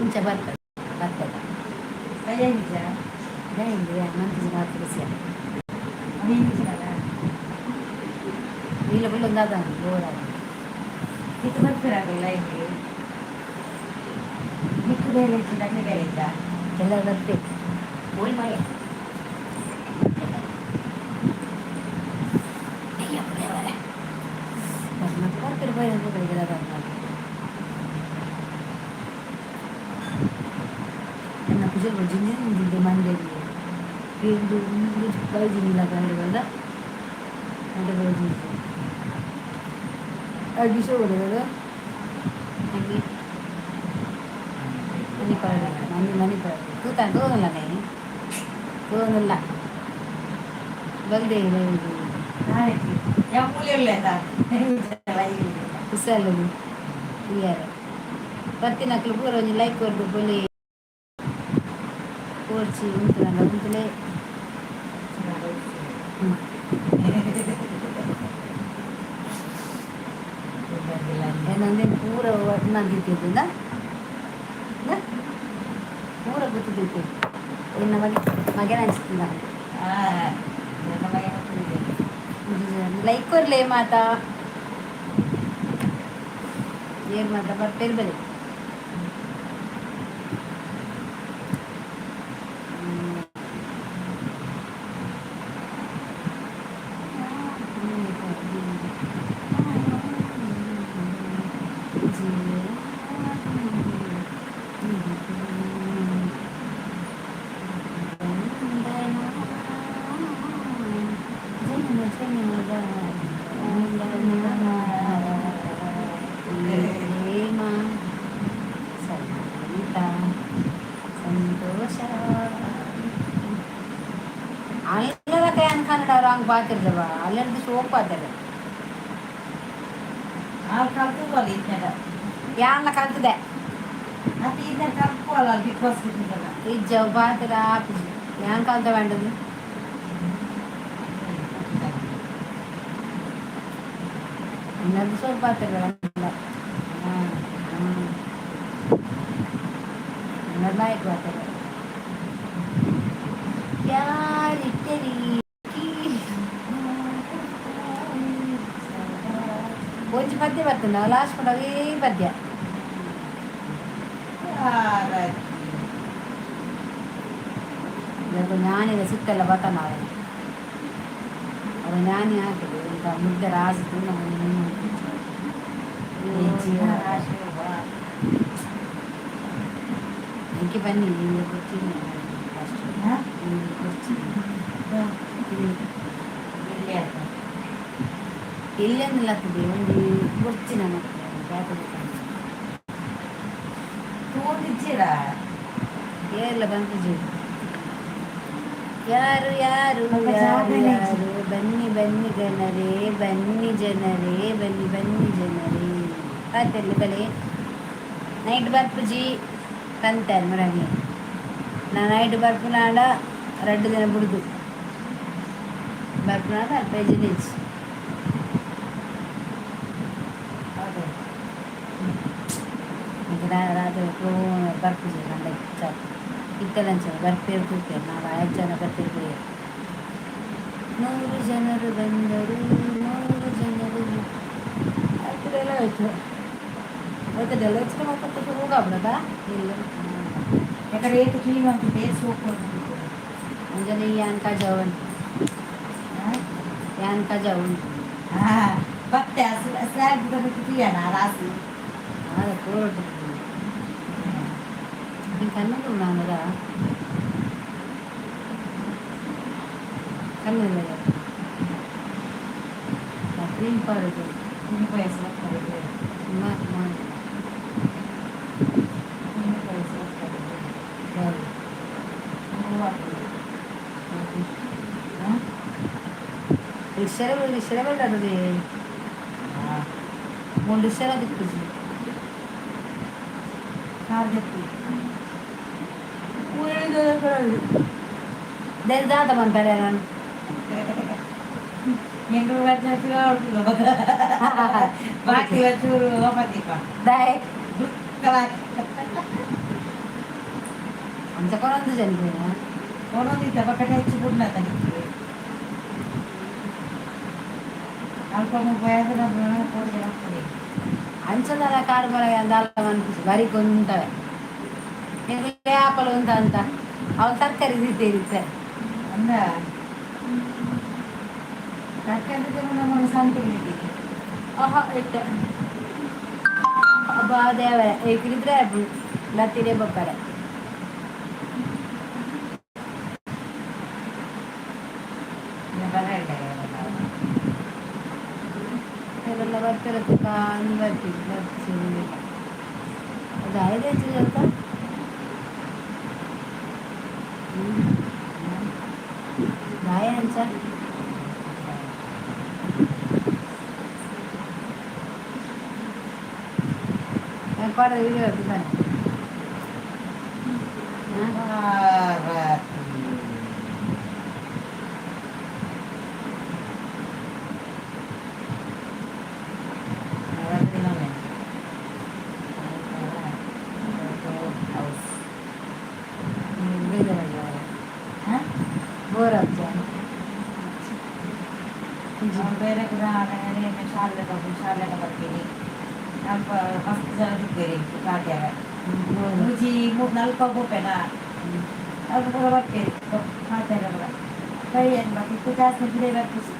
ಇಂಚ ಬರ್ತದೆ ಬರ್ತದೆ ಮಂತ್ರಿ ಮಾತ್ರ ಇಲ್ಲ ಬಿಲ್ಲೊಂದು ಅದ ಬೋರ್ ಇದು ಬರ್ತಿರಾಗಲ್ಲ ಇಲ್ಲಿ ಮಿಕ್ಕು ಬೇರೆ ಇತ್ತು ದಂಡೆ ಬೇರೆ ಇದ್ದ ಎಲ್ಲ ಬರ್ಬೇಕು ಓಯ್ ಮಳೆ ಬರ್ತಾರೆ ಬೈ ನನ್ನ ಕುಶಲ್ ಬಜ್ಜಿನೇ ನಿಂತಿದ್ದೆ ಮಂಡ್ಯದಲ್ಲಿ ಇದು ಬೈಜಿನಿಲ್ಲ ಕಂಡುಗಳದ ಮಂಡ್ಯ ಬೈಜಿ ಅಡಿಸ ಹೊಡೆಯೋದು ಹಂಗೆ ಮನೆ ಪಾಡ ಮನೆ ಪಾಡ ತೂತೋನಲ್ಲ ನೀನು ತೋನಲ್ಲ ಬಲ್ದೆ ಕುಸಲು ಇಯಾರ ಬರ್ತಿನಕ್ಲು ಪೂರ ಒಂದು ಲೈಕ್ ಕೊಟ್ಟು ಬೊಲಿ ಕೋರ್ಚಿ ಉಂಟು ಉಂಟಲೇ ಏನಂದ್ರೆ ಪೂರ ಒಟ್ಟಿನಾಗಿತ್ತಿದ್ದ ಪೂರ ಗೊತ್ತಿದ್ದೈತೆ ಇನ್ನು ಮಗನ ಅನಿಸ್ತಿಲ್ಲ ಲೈಕ್ ಕೊಡ್ಲೆ ಮಾತಾ ಏನ್ ಮಾತಾ ಬರ್ತಿರ್ಬಲಿ ಸಂತೋಷ ಅಲ್ಲದಕ್ಕೆ ಅನ್ಕೊಂಡವ್ರು ಹಂಗೆ ಬಾತಿರ್ದವ ಅಲ್ಲೆಲ್ಲ ಸೋಪ್ ಆತಾರೆ ಯಾರನ್ನ ಕಲ್ತಿದೆ ಇಜ್ಜ ಬಾತಿರ ಆಫೀಸ್ ಯಾನ್ ಕಲ್ತ ಬೇಡದು ಇನ್ನೊಂದು ಸೋಪ್ ಆತಿರ ನಾಯಕ ಬಾತಾರೆ ಯಾರಿಟ್ಟರಿ ಒಂಚು ಪದ್ಯ ಬರ್ತದೆ ನಾವು ಲಾಸ್ಟ್ ಕೊಡೋದೇ ಪದ್ಯ ಜ್ಞಾನಿದ ಸಿಕ್ಕಲ್ಲ ಬತಾನ ಅವ ಜ್ಞಾನಿ ಹಾಕಿದೆ ಈಗ ಮುದ್ದೆ ರಾಸಿತು ಅಂಕಿ ಬನ್ನಿ ಗೊತ್ತಿಲ್ಲ ಇಲ್ಲೇನಿಲ್ಲ ಆಗ್ತದೆ ಒಂದು ಗೊತ್ತಿನ ಏರ್ಲ ಬಂತು ಯಾರು ಯಾರು ಯಾರು ಯಾರು ಬನ್ನಿ ಬನ್ನಿ ಜನರೇ ಬನ್ನಿ ಜನರೇ ಬನ್ನಿ ಬನ್ನಿ ಜನರೇ ಆಯ್ತಲ್ಲಿ ಬಲೆ ನೈಟ್ ಬರ್ಪುಜಿ ಕಂತಾರೆ ಮರಗೆ ನಾ ನೈಟ್ ಬರ್ಪುನಾಡ 2 ದಿನ ಬಿಡುದು ಬರ್ಪುನಾಡ ಅಲ್ಪ ಜಿಲೇಜ್ ರಾತ್ರಿ ಬರ್ಪುಜಿ ನಂದ ಇತ್ತಲಂಚ ಬರ್ತಿರ್ತಿರ್ತೆ ನಾವು 5 ಜನ ಬರ್ತಿರ್ತೀವಿ 100 ಜನರು ಬಂದರು 100 ಜನರು ಅದೆಲ್ಲ ಆಯ್ತು ಅದೆಲ್ಲ ಹೆಚ್ಚಿನ ಮಕ್ಕಳು ಹೋಗಬಿಡದ ಇಲ್ಲ ಯಾಕಂದ್ರೆ ಏತು ಕ್ಲೀನ್ ಆಗ್ತದೆ ಸೋಪ್ ಮುಂಜಾನೆ ಯಾನ್ ಕಾಜವನ್ ಯಾನ್ ಕಾಜವನ್ ಮತ್ತೆ ಸ್ಲ್ಯಾಬ್ ಕ್ಲಿಯರ್ ರಾಸಿ ಅದೇ ಕೋರ್ಟ್ ಕನ್ನಡ ನಾನದ ಕನ್ನಡ ಕ್ರೀಮ್ ಪೌಡರ್ ರಿಕ್ಷರೇ ಮೂರು ರಿಕ್ಷರ ದಿಕ್ಕಿಸಿ ದೇದಾತ ಮಾಡ್ತಾರೆ ನಾನು ಬಾಕಿ ಚೂರು ದಾಯ್ ఇంత కొనంది చనిపోయినా కొనుంది ఒకటే ఇచ్చుకున్నా తనకి అల్ప 35 కోటి వస్తుంది అంచదల కాడు మన అందాలం అనిపిస్తుంది బరీ కొంటాವೆ ಆಪಲ್ ಅಂತ ಅಂತ ಅವ್ನು ತರಕಾರಿ ತಿಂತೇರಿ ಸರ್ ಅಂದ ತರಕಾರಿ ನಮ್ಮ ಸಂತೆಗೆ ಆಹಾ ಇಟ್ಟ ಅಬ್ಬಾ ದೇವರೇ ಏಕಿದ್ರೆ ಲತ್ತಿರೇ ಬಪ್ಪಾರೆ ಇದೆಲ್ಲ ಬರ್ತಿರುತ್ತೆ ಕಾಂದು ಬರ್ತಿದ್ದು ಅದು ಐದು ಹೆಚ್ಚಿದಂತ गाय आमचा पाडा व्हिडिओ होती काय बोर ಬೇರೆ ಕೂಡ ಶಾಲೆಗೆ ಬರ್ತೀನಿ ನಮ್ಮ ಮಸ್ತ್ ಜನ ಸಿಗ್ತೀರಿ ಕಾಟ್ಯಾಗ ರುಚಿ 3-4 ರೂಪಾಯಿನ ಅದು ಕೂಡ ಬರ್ತೀರಿ ಕಾಟ್ಯಾಗ ಕೂಡ ಕೈ ಏನು ಬರ್ತಿತ್ತು ಜಾಸ್ತಿ ಗಿಡ ಬರ್ತಿತ್ತು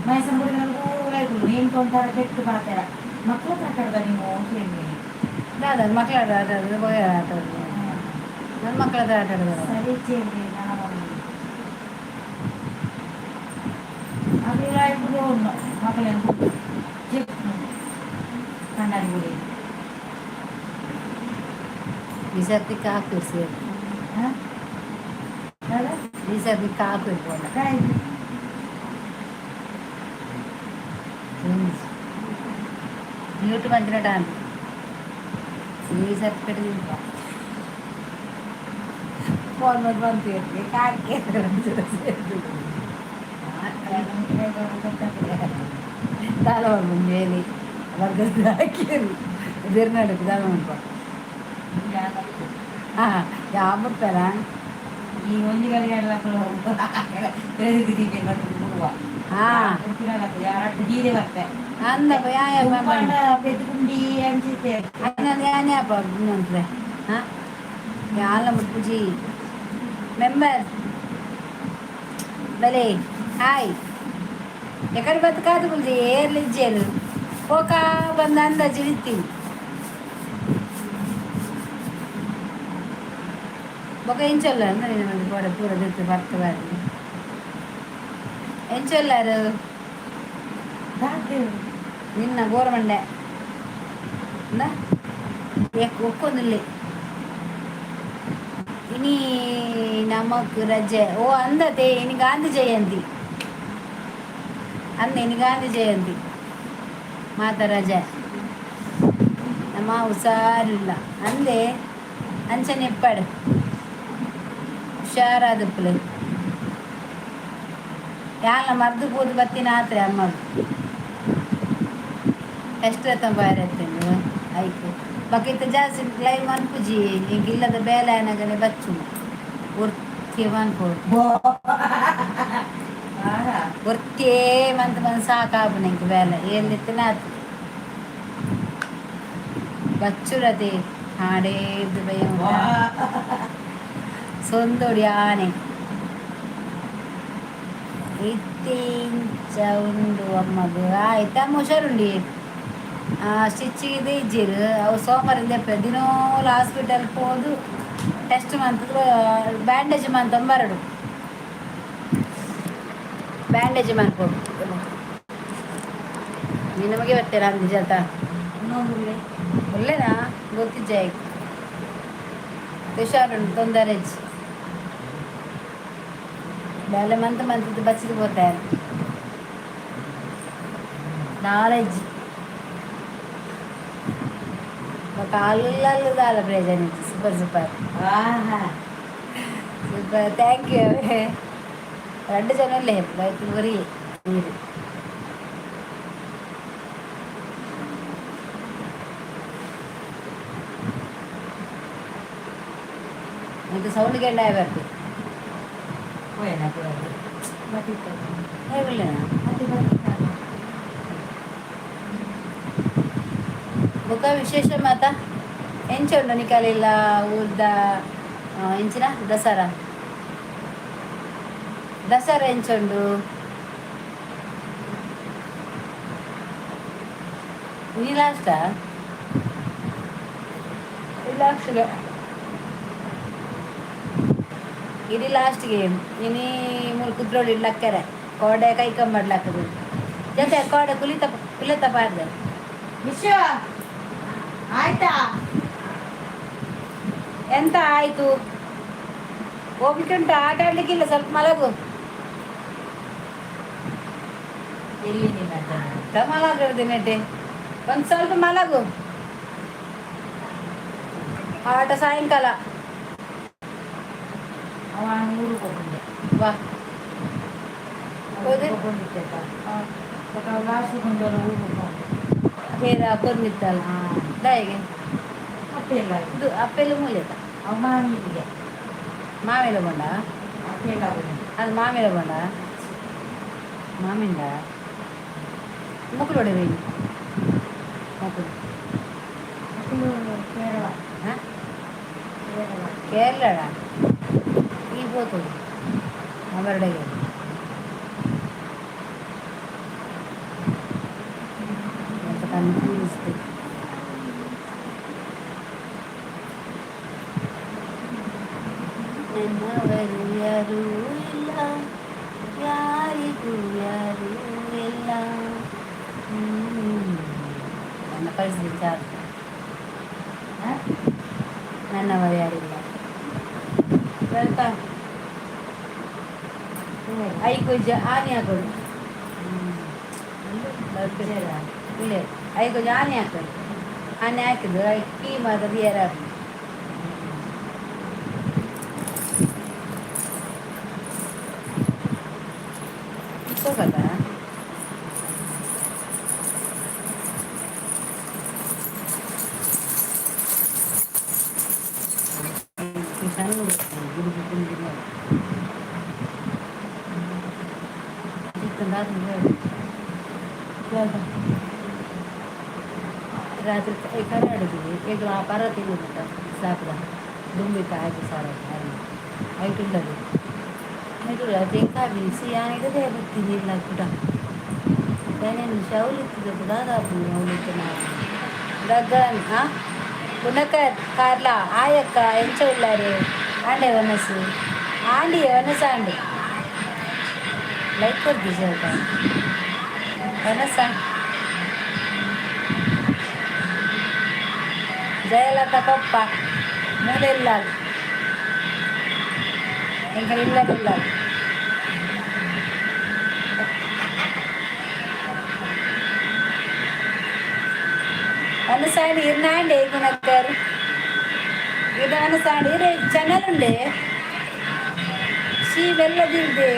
ಮೈಸೂರು ಗುಡಿ ನನಗೂ ನೀನು ತೊಂತಾರೆ ಕೆಟ್ಟು ಮಾಡ್ತಾರ ಮಕ್ಕಳ ಕಟ್ಟಡ ನೀವು ಹೇಳಿ ಮಕ್ಕಳ ಆಟ ನನ್ನ ಮಕ್ಕಳದ ಆಟ ಸರಿ ಚೇರಿ ನಾನು అది ఇప్పుడు మొక్కలు చెప్పు కండాలి గుడి ఈసారి కాకు ఈసారి కాకు మ్యూట్ పంచినట్టు ఈ సర్టిఫికెట్ ఫోన్ మీద పంపించండి కాకే ದಾಳವನ್ನು ಮುಂಜಾನೆ ವರ್ಗದ ಹಾಕಿರು ಎದುರ್ನಾಡಕ್ಕೆ ದಾಳ ಮಾಡ್ಕೊ ಹಾಂ ಯಾವತ್ತಾರ ಈ ಒಂದಿಗೆಲ್ಲ ಜೀರೆ ಬರ್ತೆ ಅಂದಪ್ಪ ಬೆದ್ದುಗುಂಡಿ ಅನ್ಸುತ್ತೆ ಅನ್ನೋದು ಯಾನ್ಯಪ್ಪ ಅಂತಾರೆ ಹಾಂ ಯಾಲ ಮುಟ್ಪುಜಿ మెంబర్ భలే హాయ్ ఎక్కడ బతకాదు ఉంది ఏర్లు ఇచ్చారు ఒక బంద అందాజు విత్తి ఒక ఎంచొల్లారు నేను మంది కూడా పూర తెచ్చి భర్త వారిని ఎంచొల్లారు నిన్న గోరమండే ఒక్కొందులే ಇನಿ ನಮಕ್ ರಜೆ ಓ ಅಂದತೆ ಇನಿ ಗಾಂಧಿ ಜಯಂತಿ ಅಂದ ಇನಿ ಗಾಂಧಿ ಜಯಂತಿ ಮಾತ ರಜೆ ನಮ್ಮ ಹುಷಾರಿಲ್ಲ ಅಂದೆ ಅಂಚನೆ ಎಪ್ಪಾಡು ಹುಷಾರಾದಪ್ಪಳು ಯಾಲ ಮರ್ದು ಕೂದು ಬತ್ತಿನ ಆತ್ರೆ ಅಮ್ಮದು ಎಷ್ಟೊತ್ತ ಬಾರತ್ತೇನು ಆಯ್ತು ಬಕೀತ ಜಾಸ್ತಿ ಲೈವ್ ಅನ್ಪುಜಿ ಈಗ ಇಲ್ಲದ ಬೇಲೆ ಏನಾಗನೆ ಬಚ್ಚು ಒರ್ತಿ ಅನ್ಕೋಡು ಒರ್ತೇ ಮಂತ್ ಸಾಕಾಬು ನಂಗೆ ಬೇಲೆ ಎಲ್ಲಿತ್ತಿನ ಆತು ಬಚ್ಚುರದೆ ಹಾಡೇದು ಭಯ ಸೊಂದೊಡಿ ಆನೆ ಇತ್ತೀಂಚ ಉಂಡು ಅಮ್ಮದು ಆಯ್ತಾ ಹುಷಾರುಂಡಿ ಸ್ಟಿಚ್ಚಿಗೆ ಇಜ್ಜಿರು ಅವು ಸೋಮವಾರಿಂದ ಎಪ್ಪ ದಿನೋಲು ಹಾಸ್ಪಿಟಲ್ಗೆ ಹೋದು ಟೆಸ್ಟ್ ಮಂತದ್ದು ಬ್ಯಾಂಡೇಜ್ ಮಂತೊಂಬರಡು ಬ್ಯಾಂಡೇಜ್ ಮಾಡ್ಕೊಡು ನೀನು ನಮಗೆ ಬರ್ತೀರಾ ಅಂದ ಜತ ಒಳ್ಳೆನಾ ಗೊತ್ತಿಜ್ಜೆ ಹುಷಾರುಂಟು ತೊಂದರೆ ಬೇಲೆ ಮಂತ್ ಬಚ್ಚಿದು ಹೋಗ್ತಾರೆ ನಾಲೆಜ್ కాళ్ళల్లో దాల present super super super thank you 2 జనలే రైతులు వరి మీరు ಇದು ಸೌಂಡ್ ಗೆಂಡ ಬರ್ತಿ ಹೋಯನ ಪುರದು ಬತ್ತಿತ್ತು ಹೇಗಿಲ್ಲ ಮತ್ತೆ ಬತ್ತಿತ್ತು ಬೊಕ ವಿಶೇಷ ಮಾತ ಎಂಚ ಉಂಡು ನಿಕಲೆಲ್ಲ ಊರ್ದ ಎಂಚಿನ ದಸರಾ ದಸರಾ ಎಂಚ ಉಂಡು ನೀ ಲಾಸ್ಟಾ ಲಾಸ್ಟ್ಗೆ ಇದು ಲಾಸ್ಟ್ಗೆ ಇನಿ ಮೂರು ಕುದ್ರೋಳಿ ಇಡ್ಲಕ್ಕರೆ ಕೋಡೆ ಕೈ ಕಂಬಡ್ಲಾಕದು ಜೊತೆ ಕೋಡೆ ಕುಲಿತ ಪಾರ್ದೆ ವಿಶ್ವ ಆಯ್ತಾ ಎಂತ ಆಯ್ತು ಹೋಗ್ಲಿಕ್ಕೆ ಉಂಟು ಆಟ ಆಡ್ಲಿಕ್ಕಿಲ್ಲ ಸ್ವಲ್ಪ ಮಲಗು ಎಲ್ಲಿ ನಿನ್ನ ಮಲಗಿರ್ದು ನೆಟ್ಟೆ ಒಂದು ಸ್ವಲ್ಪ ಮಲಗು ಆಟ ಸಾಯಂಕಾಲ ಅವ ಊರು ಹೋಗ್ಬಿಟ್ಟೆ ಬಾ ಹೋಗ್ಬಿಟ್ಟೆ ಲಾಸ್ಟ್ ಕೊಂಡವರು ಊರು ಹೋಗ್ಕೊಂಡು ಬೇರೆ ಕೊರ್ಮಿತ್ತಲ್ಲ ಹೇಗೆ ಅಪ್ಪೆಲ್ಲ ಇದು ಅಪ್ಪೆಲ್ಲ ಮೂಲೆತ ಅವ ಮಾವಿಗೆ ಮಾವೆಲ್ಲ ಬಂಡ ಅಪ್ಪೆಲ್ಲ ಅದು ಮಾಮೆಲ್ಲ ಬಂಡ ಮಾಮಿಂದ ಮುಕ್ಕಳು ಹೊಡೆದು ಮುಕ್ಕಳು ಕೇರಳ ಹಾಂ ಕೇರಳ కేరళ ఈ పోతుంది అమరుడయ్య ఎంత కన్ఫ్యూజ్ ನನ್ನವರು ಯಾರು ಇಲ್ಲ ಯಾರಿಗೂ ಯಾರು ಇಲ್ಲ ನನ್ನ ಪರಿಸ್ಥಿತಿ ಸಾಕು ನನ್ನವರು ಯಾರಿಲ್ಲ ಹೇಳ್ತಾ ಐದು ಆನೆ ಹಾಕೋದು ಇಲ್ಲೇ ಐದು ಆನೆ ಹಾಕೋದು ಆನೆ ಹಾಕಿದ್ದು ಕೀ ಮಾತ್ರ ಬಿಯರ್ ಹಾಕಿ ಹೋಗಲ್ಲ रात्री एका आडिದ್ವಿ ಈಗ ವ್ಯಾಪಾರ ತಿಂದಿದ್ದ ಸಾಕದ ದುಂಬಿಕಾಯಿ ಸಾರ ಐಟುಂಡದು ಐಟುಲ್ಲ ತೆಂಕ ಬೀಸಿ ಆನಿಡದೆ ಬರ್ತಿದ್ದಿಲ್ಲ ಕೂಡ ಏನೇನು ಶೌಲಿತ್ತಿದ್ದು ದಾದಾಪು ಅವಳಿತ್ತು ನಾವು దగ్గర పునకర్ కార్ల ఆ యొక్క ఎంచ ఉల్లారు ఆండే వనసు ఆండి వనస అండి లైక్ కొద్ది చేత వనస జయలత కొప్ప మూడు ఇల్లాలు ఇంకా ఇళ్ళకి వెళ్ళాలి మనసాండి ఇర్నాండి గుణక్కర్ ఇది మనసాండి ఇరే చెన్నలుండే శ్రీ వెళ్ళదింది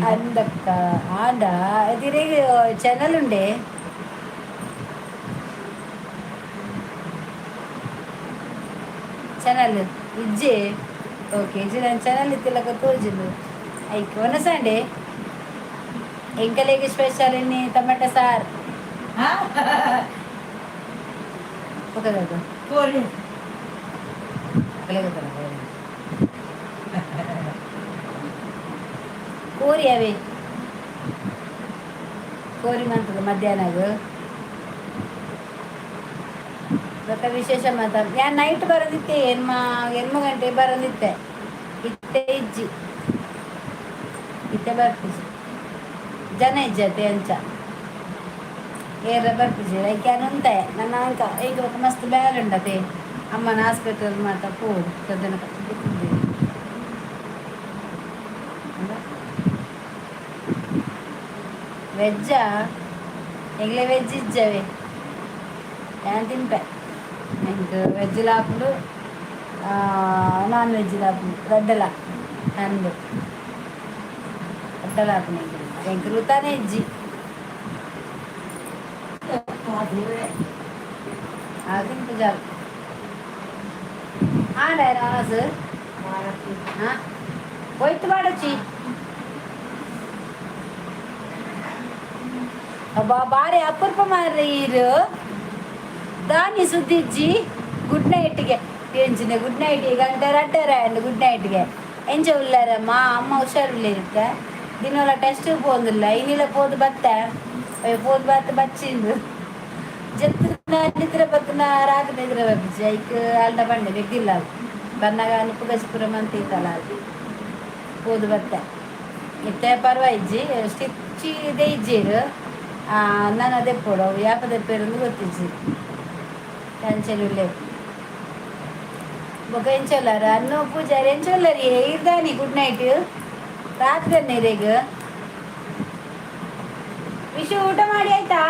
అందక్క ఆడ ఇది ఛానల్ ఉండే ఛానల్ ఇజ్జే ఓకే ನಾನು ಚಾನಲ್ ಇತ್ತಿಲ್ಲಕ ತೋರಿಸಿದ್ದು ಐಕ್ ಒನಸಂಡೆ ಎಂಕಲೆಗೆ ಸ್ಪೆಷಲ್ ಇನ್ನಿ ಟೊಮೆಟೊ ಸಾರು ಒಕ್ಕದದು ಕೋರಿ ಕೋರಿ ಅವೇ ಕೋರಿ ಮಂತದ ಮಧ್ಯಾಹ್ನಗ ಅದಕ್ಕೆ ವಿಶೇಷ ಮಾತ ಯಾನ್ ನೈಟ್ ಬರೋದಿತ್ತೆ ಎನ್ಮ ಗಂಟೆ ಬರೋದಿತ್ತೆ ಇತ್ತೆ ಇಜ್ಜಿ ಇತ್ತೆ ಬರ್ಪಿಸಿ ಜನ ಇಜ್ಜತೆ ಅಂಚ ಏರ ಬರ್ಪಿಸಿ ಲೈಕ್ ಯಾನು ಉಂಟಾಯ ನನ್ನ ಅಂಕ ಈಗ ಮಸ್ತ್ ಬ್ಯಾಲ್ ಉಂಟತೆ ಅಮ್ಮನ ಹಾಸ್ಪಿಟಲ್ ಮಾತ ಪೋಡು ಕದ್ದನ ಕಟ್ಟಿದ್ದೆ ವೆಜ್ಜಾ ಎಗ್ಲೆ ವೆಜ್ ಇಜ್ಜವೆ ഞാൻ തിൻപെ എനിക്ക് വെജിലാപ്പുണ്ട് ನಾನ್ ವೆಜ್ಜಿಲಾಪುಂಡು ರಡ್ಡಲ ನಂದು ರಡ್ಡಲಾಪುಂಡು എനിക്ക് ರುತಾನೆ ಇಜ್ಜಿ അതിന് ജാൽ ആടെ നാസ് പോയിട്ട് പാടച്ചി ಬಾರಿ ಅಪರೂಪ ಮಾರೀರು ದಾನಿ ಸುದ್ದಿಜ್ಜಿ ಗುಡ್ ನೈಟ್ಗೆ ಎಂಚಿನ ಗುಡ್ ನೈಟ್ ಗಂಟೆ ರಡ್ಡರ ಗುಡ್ ನೈಟ್ಗೆ ಎಂಚ ಉಳ್ಳಾರಮ್ಮ ಅಮ್ಮ ಹುಷಾರಿಲ್ಲಿರುತ್ತ ದಿನವಲ್ಲ ಟೆಸ್ಟ್ ಪೋಂದಿಲ್ಲ ಇನ್ನಿಲ್ಲ ಪೋದು ಬತ್ತೆ ಪೋದು ಬತ್ತ ಬಚ್ಚಿಂದು ಜತ್ರ ನಿದ್ರ ಬತ್ತನ ರಾತ್ರಿ ನಿದ್ರ ಬಪ್ಪಿಸಿ ಐಕ್ ಅಲ್ಡ ಬಂಡೆ ಬೆಗ್ಗಿಲ್ಲ ಅದು ಬನ್ನಾಗ ಅನುಪು ಗಜಪುರ ಮಂತ್ ಇತ್ತಲ್ಲ ಅದು ಪೋದು ಬತ್ತೆ ಇತ್ತೆ ಪರ್ವಾಯಿಜ್ಜಿ ಸ್ಟಿಚ್ ಇದೆ ಇಜ್ಜೀರು ನಾನು ಅದೇ ಪೋಡು ಯಾಪ ದೆಪ್ಪೇರು ಗೊತ್ತಿಜ್ಜಿ ಟೆನ್ಷನ್ ಇಲ್ಲೇ ಬೊಕ ಎಂಚೊಲ್ಲಾರ ಅನ್ನೋ ಪೂಜಾರಿ ಎಂಚೊಲ್ಲರಿ ಇರ್ದಾನಿ ಗುಡ್ ನೈಟ್ ರಾತ್ರಿ ಅನ್ನೀರೀಗ ವಿಶು ಊಟ ಮಾಡಿ ಆಯ್ತಾ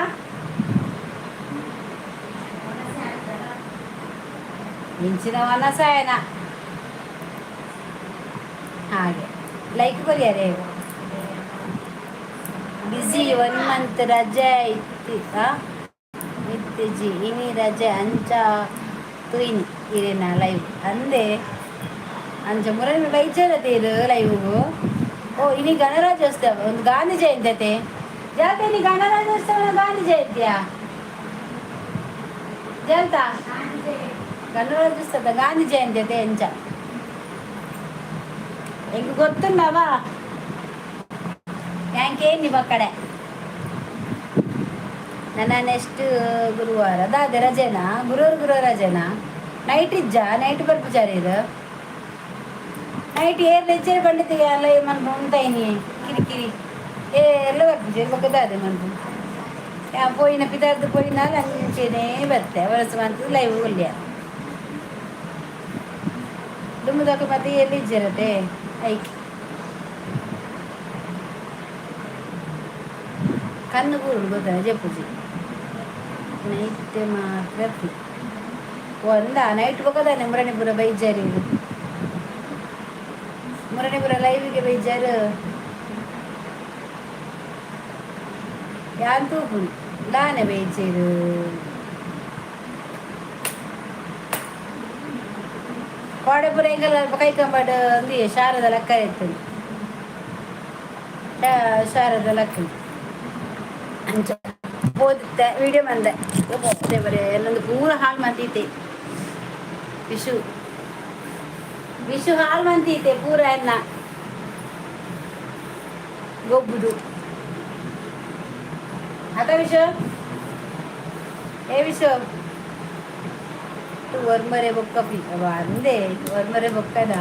ಇಂಚಿನ ವನಸಾಯನ ಹಾಗೆ ಲೈಕ್ ಕೊರಿಯಾರೆ ಬಿಸಿ 1 ಮಂತ್ ರಜೆ ಇತ್ತಿಜಿ ಇನಿ ರಜೆ ಅಂಚ ತುಯಿನಿ ಇರೇನ ಲೈವ್ ಅಂದೆ ಅಂಚ ಮುರಳಿ ಬೈಚರತೀರು ಲೈವ್ಗೂ ಓ ಇನಿ ಗಣರಾಜ್ಯೋತ್ಸವ ಒಂದು ಗಾಂಧಿ ಜಯಂತಿ ಜಾತೆ ನೀ ಗಣರಾಜ್ಯೋತ್ಸವ ಗಾಂಧಿ ಜಯಂತಿಯಾ ಜಯಂತ ಗಣರಾಜ್ಯೋತ್ಸವ ಗಾಂಧಿ ಜಯಂತಿ ಅದೇ ಎಂಚ ಹೆಂಗ ಗೊತ್ತುಂಡವ ಯಾಂಕೇನಿ ಬಕ್ಕಡೆ ನನ್ನ ನೆಕ್ಸ್ಟ್ ಗುರುವಾರ ಅದಾದೆ ರಜೆನಾ ಗುರುವಾರ ರಜೆನಾ ನೈಟ್ ಇಜ್ಜ ನೈಟ್ ಬರ್ಪುಜಾರಿ ಇದು ನೈಟ್ ಏರ್ ಲೆಜ್ಜೆ ಬಂಡಿತಿಗೆ ಎಲ್ಲ ಮನ್ಪು ಉಂಟೈನಿ ಕಿರಿಕಿರಿ ಎಲ್ಲ ಬರ್ಪುಜಾರಿ ಬಕ್ಕದಾದೆ ಮನ್ಪು ಪೋಯಿನ ಪಿತಾರ್ದು ಪೋಯಿನ ಅಂಚೆನೇ ಬರುತ್ತೆ ವರ್ಷ ಮಂತ್ ಲೈವ್ ಒಳ್ಳೆಯ ದುಮ್ಮದಕ್ಕೆ ಮತ್ತೆ ಎಲ್ಲಿ ಇಜ್ಜಿರತ್ತೆ ಐಕ್ ಕಣ್ಣು ಕೂರು ಗೊತ್ತಾ ಜಪ್ಪುಜಿ ನೈಟ್ ಮಾತ್ರ ಫ್ರೀ ಒಂದ ನೈಟ್ ಹೋಗೋದಾನೆ ಮುರಣಿಪುರ ಬೈಜಾರಿ ಮುರಣಿಪುರ ಲೈವಿಗೆ ಬೈಜಾರು ಯಾನ್ ತೂಪು ಲಾನೆ ಬೈಜೇರು ಕೋಡೆಪುರ ಹೆಂಗಲ್ಲ ಅಲ್ಪ ಕೈಕಂಬಾಡು ಅಂದಿ ಶಾರದ ಲೆಕ್ಕ ಇರ್ತದೆ ಶಾರದ ಲೆಕ್ಕ ಅಂಚ ಓದುತ್ತೆ ವಿಡಿಯೋ ಬಂದೆ ಬರೀ ಎಲ್ಲೊಂದು ಪೂರ ಹಾಳು ಮಂತೈತೆ ವಿಶು ಹಾಳು ಮಂತೈತೆ ಪೂರ ಎಲ್ಲ ಗೊಬ್ಬುದು ಅದ ವಿಶು ಏ ವಿಶು ವರ್ಮರೆ ಬೊಕ್ಕ ಅಂದೆ ವರ್ಮರೆ ಬೊಕ್ಕದ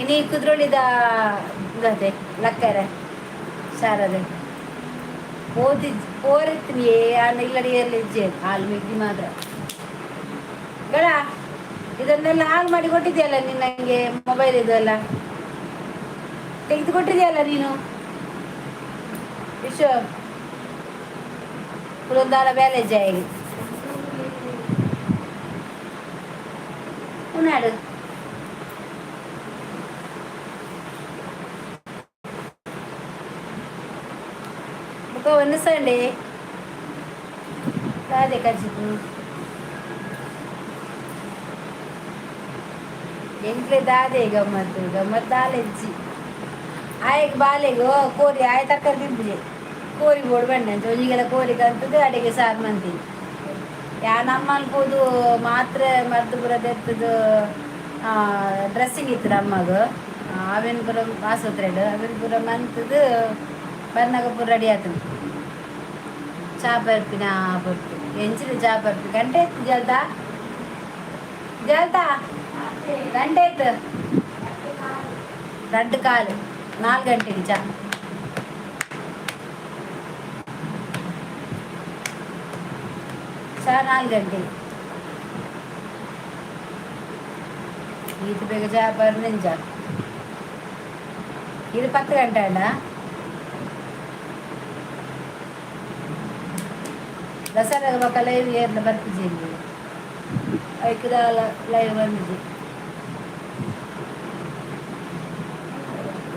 ಇನಿ ಕುದ್ರೊಳಿದ ಗತೆ ಲಕ್ಕರೆ ಶಾರದೆ ಓದಿ ಓರಿತ್ನಿ ಇಲ್ಲಡಿ ಎಲ್ಲ ಇಜ್ಜೆ ಹಾಲು ಮಿಗ್ಗಿ ಮಾತ್ರ ಗಳ ಇದನ್ನೆಲ್ಲ ಹಾಳು ಮಾಡಿ ಕೊಟ್ಟಿದ್ಯಲ್ಲ ನೀನು ನನಗೆ ಮೊಬೈಲ್ ಇದೆಲ್ಲ ತೆಗೆದು ಕೊಟ್ಟಿದ್ಯಲ್ಲ ನೀನು ವಿಶ್ವ ಪುರಂದಾರ ಬೇಲೆ ಜಾಯಿಗೆ ಉನ್ನಾಡು ಮುಖ ಒಂದು ಸಂಡೆ ರಾಧೆ ಕಚ್ಚಿತು ಎಂಟ್ಲೆ ದಾದೆ ಗಮ್ಮತ್ ದಾಲೆಜ್ಜಿ ಆಯ್ಕೆ ಬಾಲೆಗೋ ಕೋರಿ ಆಯ್ ತಕ್ಕರ್ ತಿಂಪಿದೆ ಕೋರಿ ಬೋಡು ಬಣ್ಣ ಒಂಜಿಗೆಲ್ಲ ಕೋರಿ ಕರ್ತದೆ ಅಡಿಗೆ ಸಾರು ಮಂತೀನಿ ಯಾ ನಮ್ಮ ಅನ್ಬೋದು ಮಾತ್ರ ಮರ್ದು ಬರೋದೆತ್ತದು ಡ್ರೆಸ್ಸಿಂಗ್ ಇತ್ತು ನಮ್ಮಗ ಅವೇನು ಪುರ ಆಸ್ಪತ್ರೆಡು ಅವೇನು ಪುರ ಮಂತದು ಬರ್ನಾಗ ಪೂರ ರೆಡಿ ಆತನು ಚಾ ಬರ್ಪಿನ ಬರ್ತು ಎಂಚಿನ ಚಾ ಬರ್ಪಿ ಗಂಟೆ ಇತ್ತು ಜಲ್ತಾ ಗಂಟೆ ಇತ್ತು 2 ಕಾಲು 4 ಗಂಟೆಗೆ ಚಾ ಚಾ 4 ಗಂಟೆಗೆ ಈತ ಬೇಗ ಜಾಬರ್ ನಿಂಜ ಇದು 10 ಗಂಟೆ ಅಲ್ಲ ದಸರಾ ಬಕ್ಕ ಲೈವ್ ಏರ್ನ ಬರ್ತಿದ್ದೀನಿ ಐಕದ ಲೈವ್ ಬಂದಿದ್ದೆ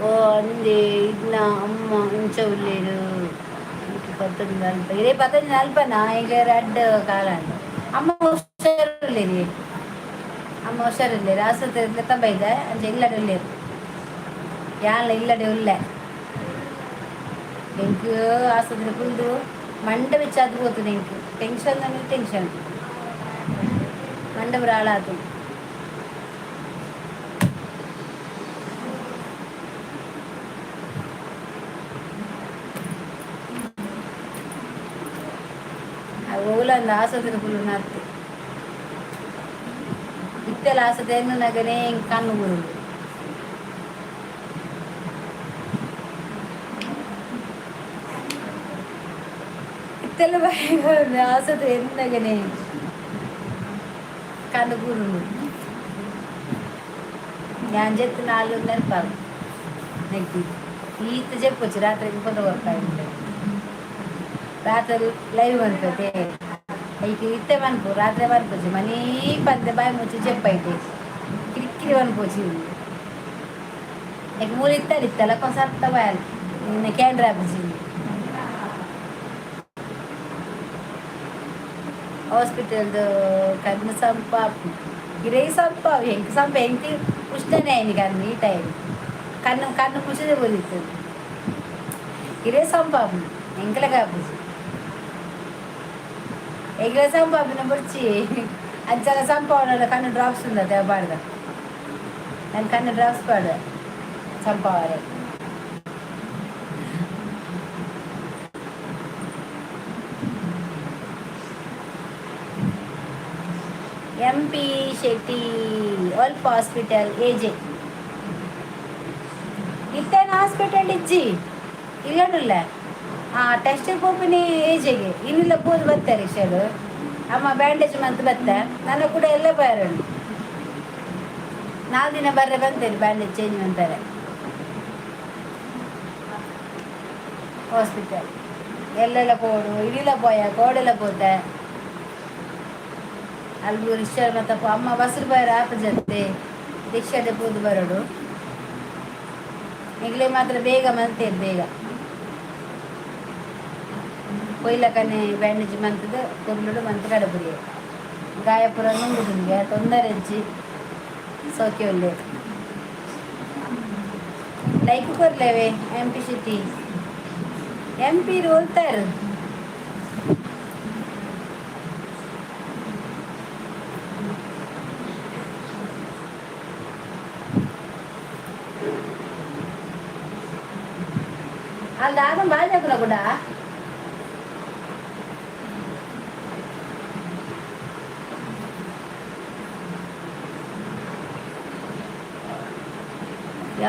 ಓ ಅಂದೆ ಇದನ್ನ ಅಮ್ಮ ಇಂಚ ಉಳ್ಳೇರು ಪತ್ತೊಂದು ಅಲ್ಪ ಇದೇ 15 ಅಲ್ಪನಾ ಈಗ ಎರಡು ಕಾಲ ಅಮ್ಮ ಹುಷಾರಿಲ್ಲೇರಿ ಅಮ್ಮ ಹುಷಾರಿಲ್ಲೇರಿ ಆಸ್ಪತ್ರೆ ತಂಬ ಇದೆ ಅಂಚೆ ಇಲ್ಲಡೆ ಉಳ್ಳೇರು ಯಾಲ ಇಲ್ಲಡೆ ಉಳ್ಳೆ എനിക്ക് ആസ്വദിച്ച് ഫുള്ള് മണ്ട വെച്ചാൽ പോతుంది എനിക്ക് ടെൻഷൻ തന്നെ ടെൻഷൻ മണ്ട ഒരാളാക്കും അതുപോലെ அந்த ஆஸ்பத்திரி ஃபுல்லு நாத்து இத்தல ஆஸ்பத்திரி என்ன நகரே கண்ணு போகுது ಇತ್ತೆಲ್ಲ ಆಸದ ಎಂದಗನೆ ಕನುಗುರು ഞാൻ చెప్తే 4:30 పారు నెక్కి ఈత చెప్పొచ్చు రాత్రికి కొంత వర్క్ రాత్రి లైవ్ అనుకోతే అయితే ఇత్తే అనుకో రాత్రి అనుకోవచ్చు మనీ 10 బాయ్ ముచ్చి చెప్పైతే కిరికిరి అనుకోవచ్చు నీకు మూలు ఇస్తారు ఇత్తల కొసత్త బాయాలి నిన్న క్యాన్ రాపించింది हॉस्पिटल कन्न संपाप गिरे संपाव ಹೆಂಗೆ ಸಂಪ ಹೆಂಗೆ ಪುಷ್ಟನೇ ಆಯ್ನಿ ಕಣ್ಣು ಈ ಟೈಮ್ ಕಣ್ಣು ಪುಷ್ಟದೆ ಬೋಲಿತ್ತು ಗಿರೆ ಸಂಪಾಪ ಹೆಂಗಲ ಕಾಪುಜಿ ಹೆಂಗಲ ಸಂಪಾಪಿನ ಬುಡ್ಚಿ ಅಂಚಲ ಸಂಪಾವನ ಕಣ್ಣು ಡ್ರಾಪ್ಸ್ ಉಂದ ಬಾಡ್ದ ನನ್ನ ಕಣ್ಣು ಡ್ರಾಪ್ಸ್ ಬಾಡ್ದ ಸಂಪಾವರೆ ಎಂಪಿ ಶೆಟ್ಟಿ ಒಲ್ಪ್ ಹಾಸ್ಪಿಟಲ್ ಏಜೆ ಇತ್ತೇನು ಹಾಸ್ಪಿಟಲ್ ಇಜ್ಜಿ ಇಲ್ಲಡಿಲ್ಲ ಟೆಸ್ಟ್ ಪೋಪಿನಿ ಏಜೆಗೆ ಇನ್ನಿಲ್ಲ ಪೋದು ಬರ್ತಾರೆ ಶೇಡು ಅಮ್ಮ ಬ್ಯಾಂಡೇಜ್ ಮಂತ್ ಬತ್ತ ನನ್ನ ಕೂಡ ಎಲ್ಲ ಬರೋಣ 4 ದಿನ ಬರ್ರೆ ಬಂತೇನೆ ಬ್ಯಾಂಡೇಜ್ ಚೇಂಜ್ ಮಾಡ್ತಾರೆ ಹಾಸ್ಪಿಟಲ್ ಎಲ್ಲೆಲ್ಲ ಪೋಡು ಇಡಿಲ ಪೋಯ ಕೋಡೆಲ್ಲ ಪೋತ ಅಲ್ಲಿ ರಿಕ್ಷಾ ಮತ್ತಪ್ಪ ಅಮ್ಮ ಬಸ್ರು ಬರ ಆಪ ಜೊತೆ ರಿಕ್ಷಾದೆ ಪೋದು ಬರೋಡು ಈಗಲೇ ಮಾತ್ರ ಬೇಗ ಮಂತೇರು ಬೇಗ ಕೊಯ್ಲಕನೆ ಬ್ಯಾಂಡೇಜ್ ಮಂತದ ಕೊರ್ಲುಡು ಮಂತ್ ಕಡಪುರಿ ಗಾಯಪುರ ನುಂಗುದುಂಗೆ ತೊಂದರೆ ಹಚ್ಚಿ ಸೌಖ್ಯ ಒಳ್ಳೆ ಲೈಕ್ ಕೊರ್ಲೇವೆ M P city M P ಹೋಲ್ತಾರೆ ಅಲ್ಲಿ ಆಗ ಬಾಜಾಕುಲ ಕೂಡ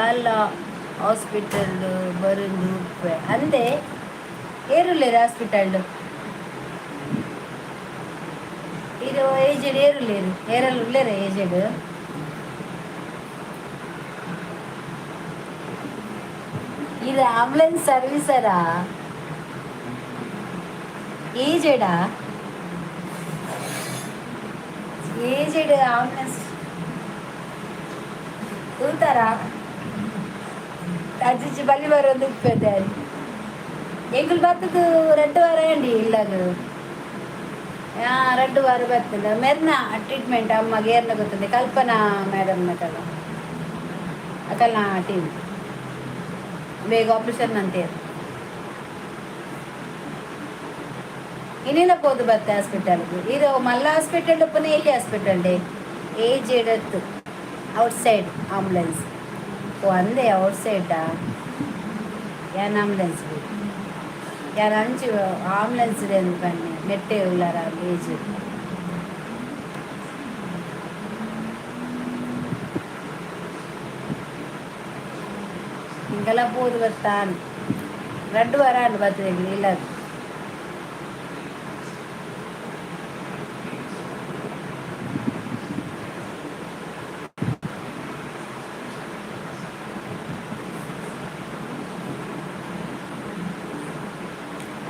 ಎಲ್ಲ ಹಾಸ್ಪಿಟಲ್ ಬருந்து ಅಂದೆ ಏರುಲ್ಲೇರು ಹಾಸ್ಪಿಟಲ್ ಇದು ಏಜೆಡ್ ಏರುಲ್ಲೇರು ಏರಲ್ಲಿ ಉಳ್ಳೇರ ಏಜೆಡ್ ಇದು ಆಂಬುಲೆನ್ಸ್ ಸರ್ವಿಸರಾ ಏಜೆಡಾ ಏಜೆಡ್ ಆಂಬುಲೆನ್ಸ್ ಕೂತಾರಾ ಅಜ್ಜಿ ಬಲಿ ಬರೋದು ಇಪ್ಪತ್ತೆ ಎಂಕುಲು ಬರ್ತದು 2 ವಾರ ಅಂಡಿ ಇಲ್ಲದು 2 ವಾರ ಬರ್ತದೆ ಮೆರ್ನ ಟ್ರೀಟ್ಮೆಂಟ್ ಅಮ್ಮಗೆ ಏರ್ನ ಗೊತ್ತದೆ ಕಲ್ಪನಾ ಮೇಡಮ್ನ ಕಲ ಅಕಲ್ನ ಟೀಮ್ ಬೇಗ ಆಪರೇಷನ್ ಅಂತೇರು ಇನ್ನಿಲ್ಲ ಹೋದು ಬತ್ತೆ ಹಾಸ್ಪಿಟಲ್ಗೆ ಇದು ಮಲ್ಲ ಹಾಸ್ಪಿಟಲ್ ಪುನಃ ಎಲ್ಲಿ ಹಾಸ್ಪಿಟಲ್ ಡೇ ಏಜೆಡ್ ಔಟ್ಸೈಡ್ ಆಂಬುಲೆನ್ಸ್ ಓ ಅಂದೆ ಔಟ್ಸೈಡಾ ಯಾನ್ ಆಂಬುಲೆನ್ಸ್ ಯಾನ್ ಅಂಚು ಆಂಬುಲೆನ್ಸ್ ಇದೆ ಅಂದ್ಕಂಡು ನೆಟ್ಟೆ ಉಳ್ಳಾರ ಏಜ್ ಹಿಂಗೆಲ್ಲ ಹೋದು ಬರ್ತಾನೆ 2 ವಾರ ಅಂಡು ಬರ್ತದೆ ಇಲ್ಲ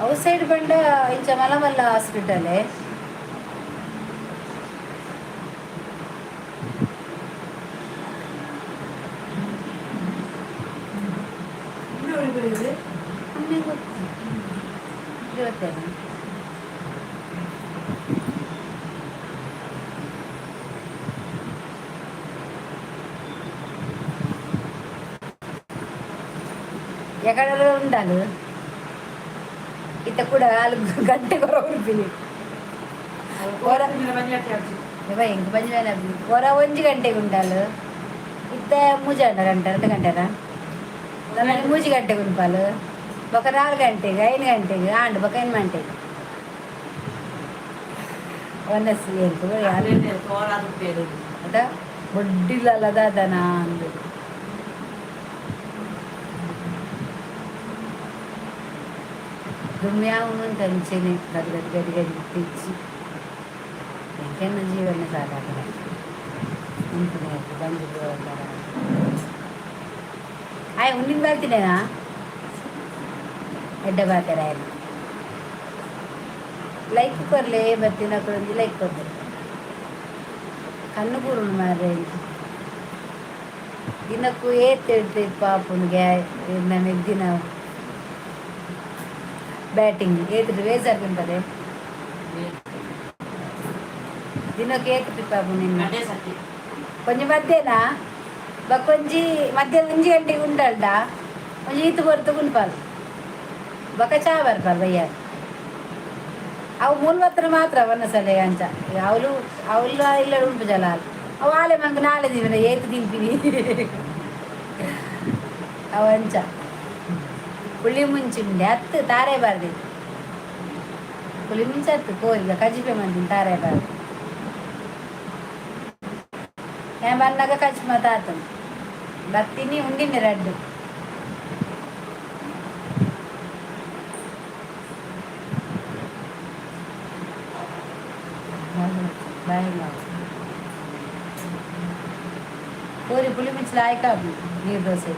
ಔಟ್ ಸೈಡ್ ಬಂಡ ಇಂಚ ಮಲ್ಲ ಮಲ್ಲ ಹಾಸ್ಪಿಟಲೇ ಇವತ್ತೇನು ఎక్కడ ఉండాలి ఇత కూడా 4 గంటೆ కొర ಉರ್ಪಿನಿ ಕೊರ ఇంక పని కొర 1 ಗಂಟೆಗೆ ఉండాలి ఇత మూజ గంట 2 గంటరా ನಮಗೆ ಮೂಜಿ ಗಂಟೆಗೆ ಉಂಪಾಲು ಬೊಕ 4 ಗಂಟೆಗೆ 5 ಗಂಟೆಗೆ ಆಂಡ್ ಬೊಕ 8 ಗಂಟೆಗೆ ಒನ್ನಸಿ ಎಂಕು ಅದ ಬೊಡ್ಡಿಲ್ಲದ ದನ ಅಂದು ದುಮ್ಯಾವನ್ನು ತಂಚೆನೆ ಗಡಿ ತೆಚ್ಚಿ ಎಂಕೆನ್ನ ಜೀವನ ಸಾಕಾಗಲ್ಲ ನಿಂತನೆ ಬಂದಿದ್ದು ಆಯ್ ಉಂಡಿನ ಬರ್ತೀನೇನಾ ಎಡ್ಡ ಬಾತರ ಲೈಕ್ ಕೊರ್ಲೆ ಬರ್ತೀನಿ ಅಕ್ಕಳೊಂದು ಲೈಕ್ ಕೊಡ್ತಾರೆ ಕಣ್ಣು ಕೂರುಣು ಮಾರ್ರೆ ದಿನಕ್ಕೂ ಏತಿರ್ತೈತೆ ಪಾಪನಿಗೆ ನನಗೆ ದಿನ ಬ್ಯಾಟಿಂಗ್ ಏತಿಟ್ಟು ಬೇಜಾರು ತಿಂತದೆ ದಿನಕ್ಕೆ ಏತಿಟ್ಟು ಪಾಪು ನಿನ್ನ ಕೊಂಚ ಮಧ್ಯಾಹ್ನ ಬಕ್ಕೊಂಜಿ ಮಧ್ಯಾಹ್ನ 1 ಗಂಟೆಗೆ ಉಂಟಲ್ಡ ಒಂಜಿ ಈತು ಬರ್ತು ಉಣ್ಪಾಲ್ ಬಕ ಚಾ ಬರ್ಪಾಲ್ ಬಯ್ಯ ಅವು ಮೂಲ್ವತ್ರ ಮಾತ್ರ ಒಂದಸಲ ಅಂಚ ಅವಳು ಇಲ್ಲ ಉಂಟು ಜಲ ಅವು ಆಲೆ ಮಂಗ ನಾಳೆ ದಿನ ಏತು ತಿಂತೀನಿ ಅವ ಅಂಚ ಪುಳಿ ಮುಂಚಿಂಡೆ ಹತ್ತು ತಾರೆ ಬಾರ್ದು ಪುಳಿ ಮುಂಚೆ ಹತ್ತು ಕೋರಿಗ ಕಜಿಪೆ ಮಂದಿನ ತಾರೆ ಬಾರ್ದು ಏ ಬಂದಾಗ ಕಜಿ ಮಾತಾತ ಬರ್ತೀನಿ ಉಂಡಿನ ರಡ್ಡು ಬಾಯ್ ಕೋರಿ ಪುಳಿ ಮುಂಚೆ ಆಯ್ಕಾಬು ನೀರು ದೋಸೆ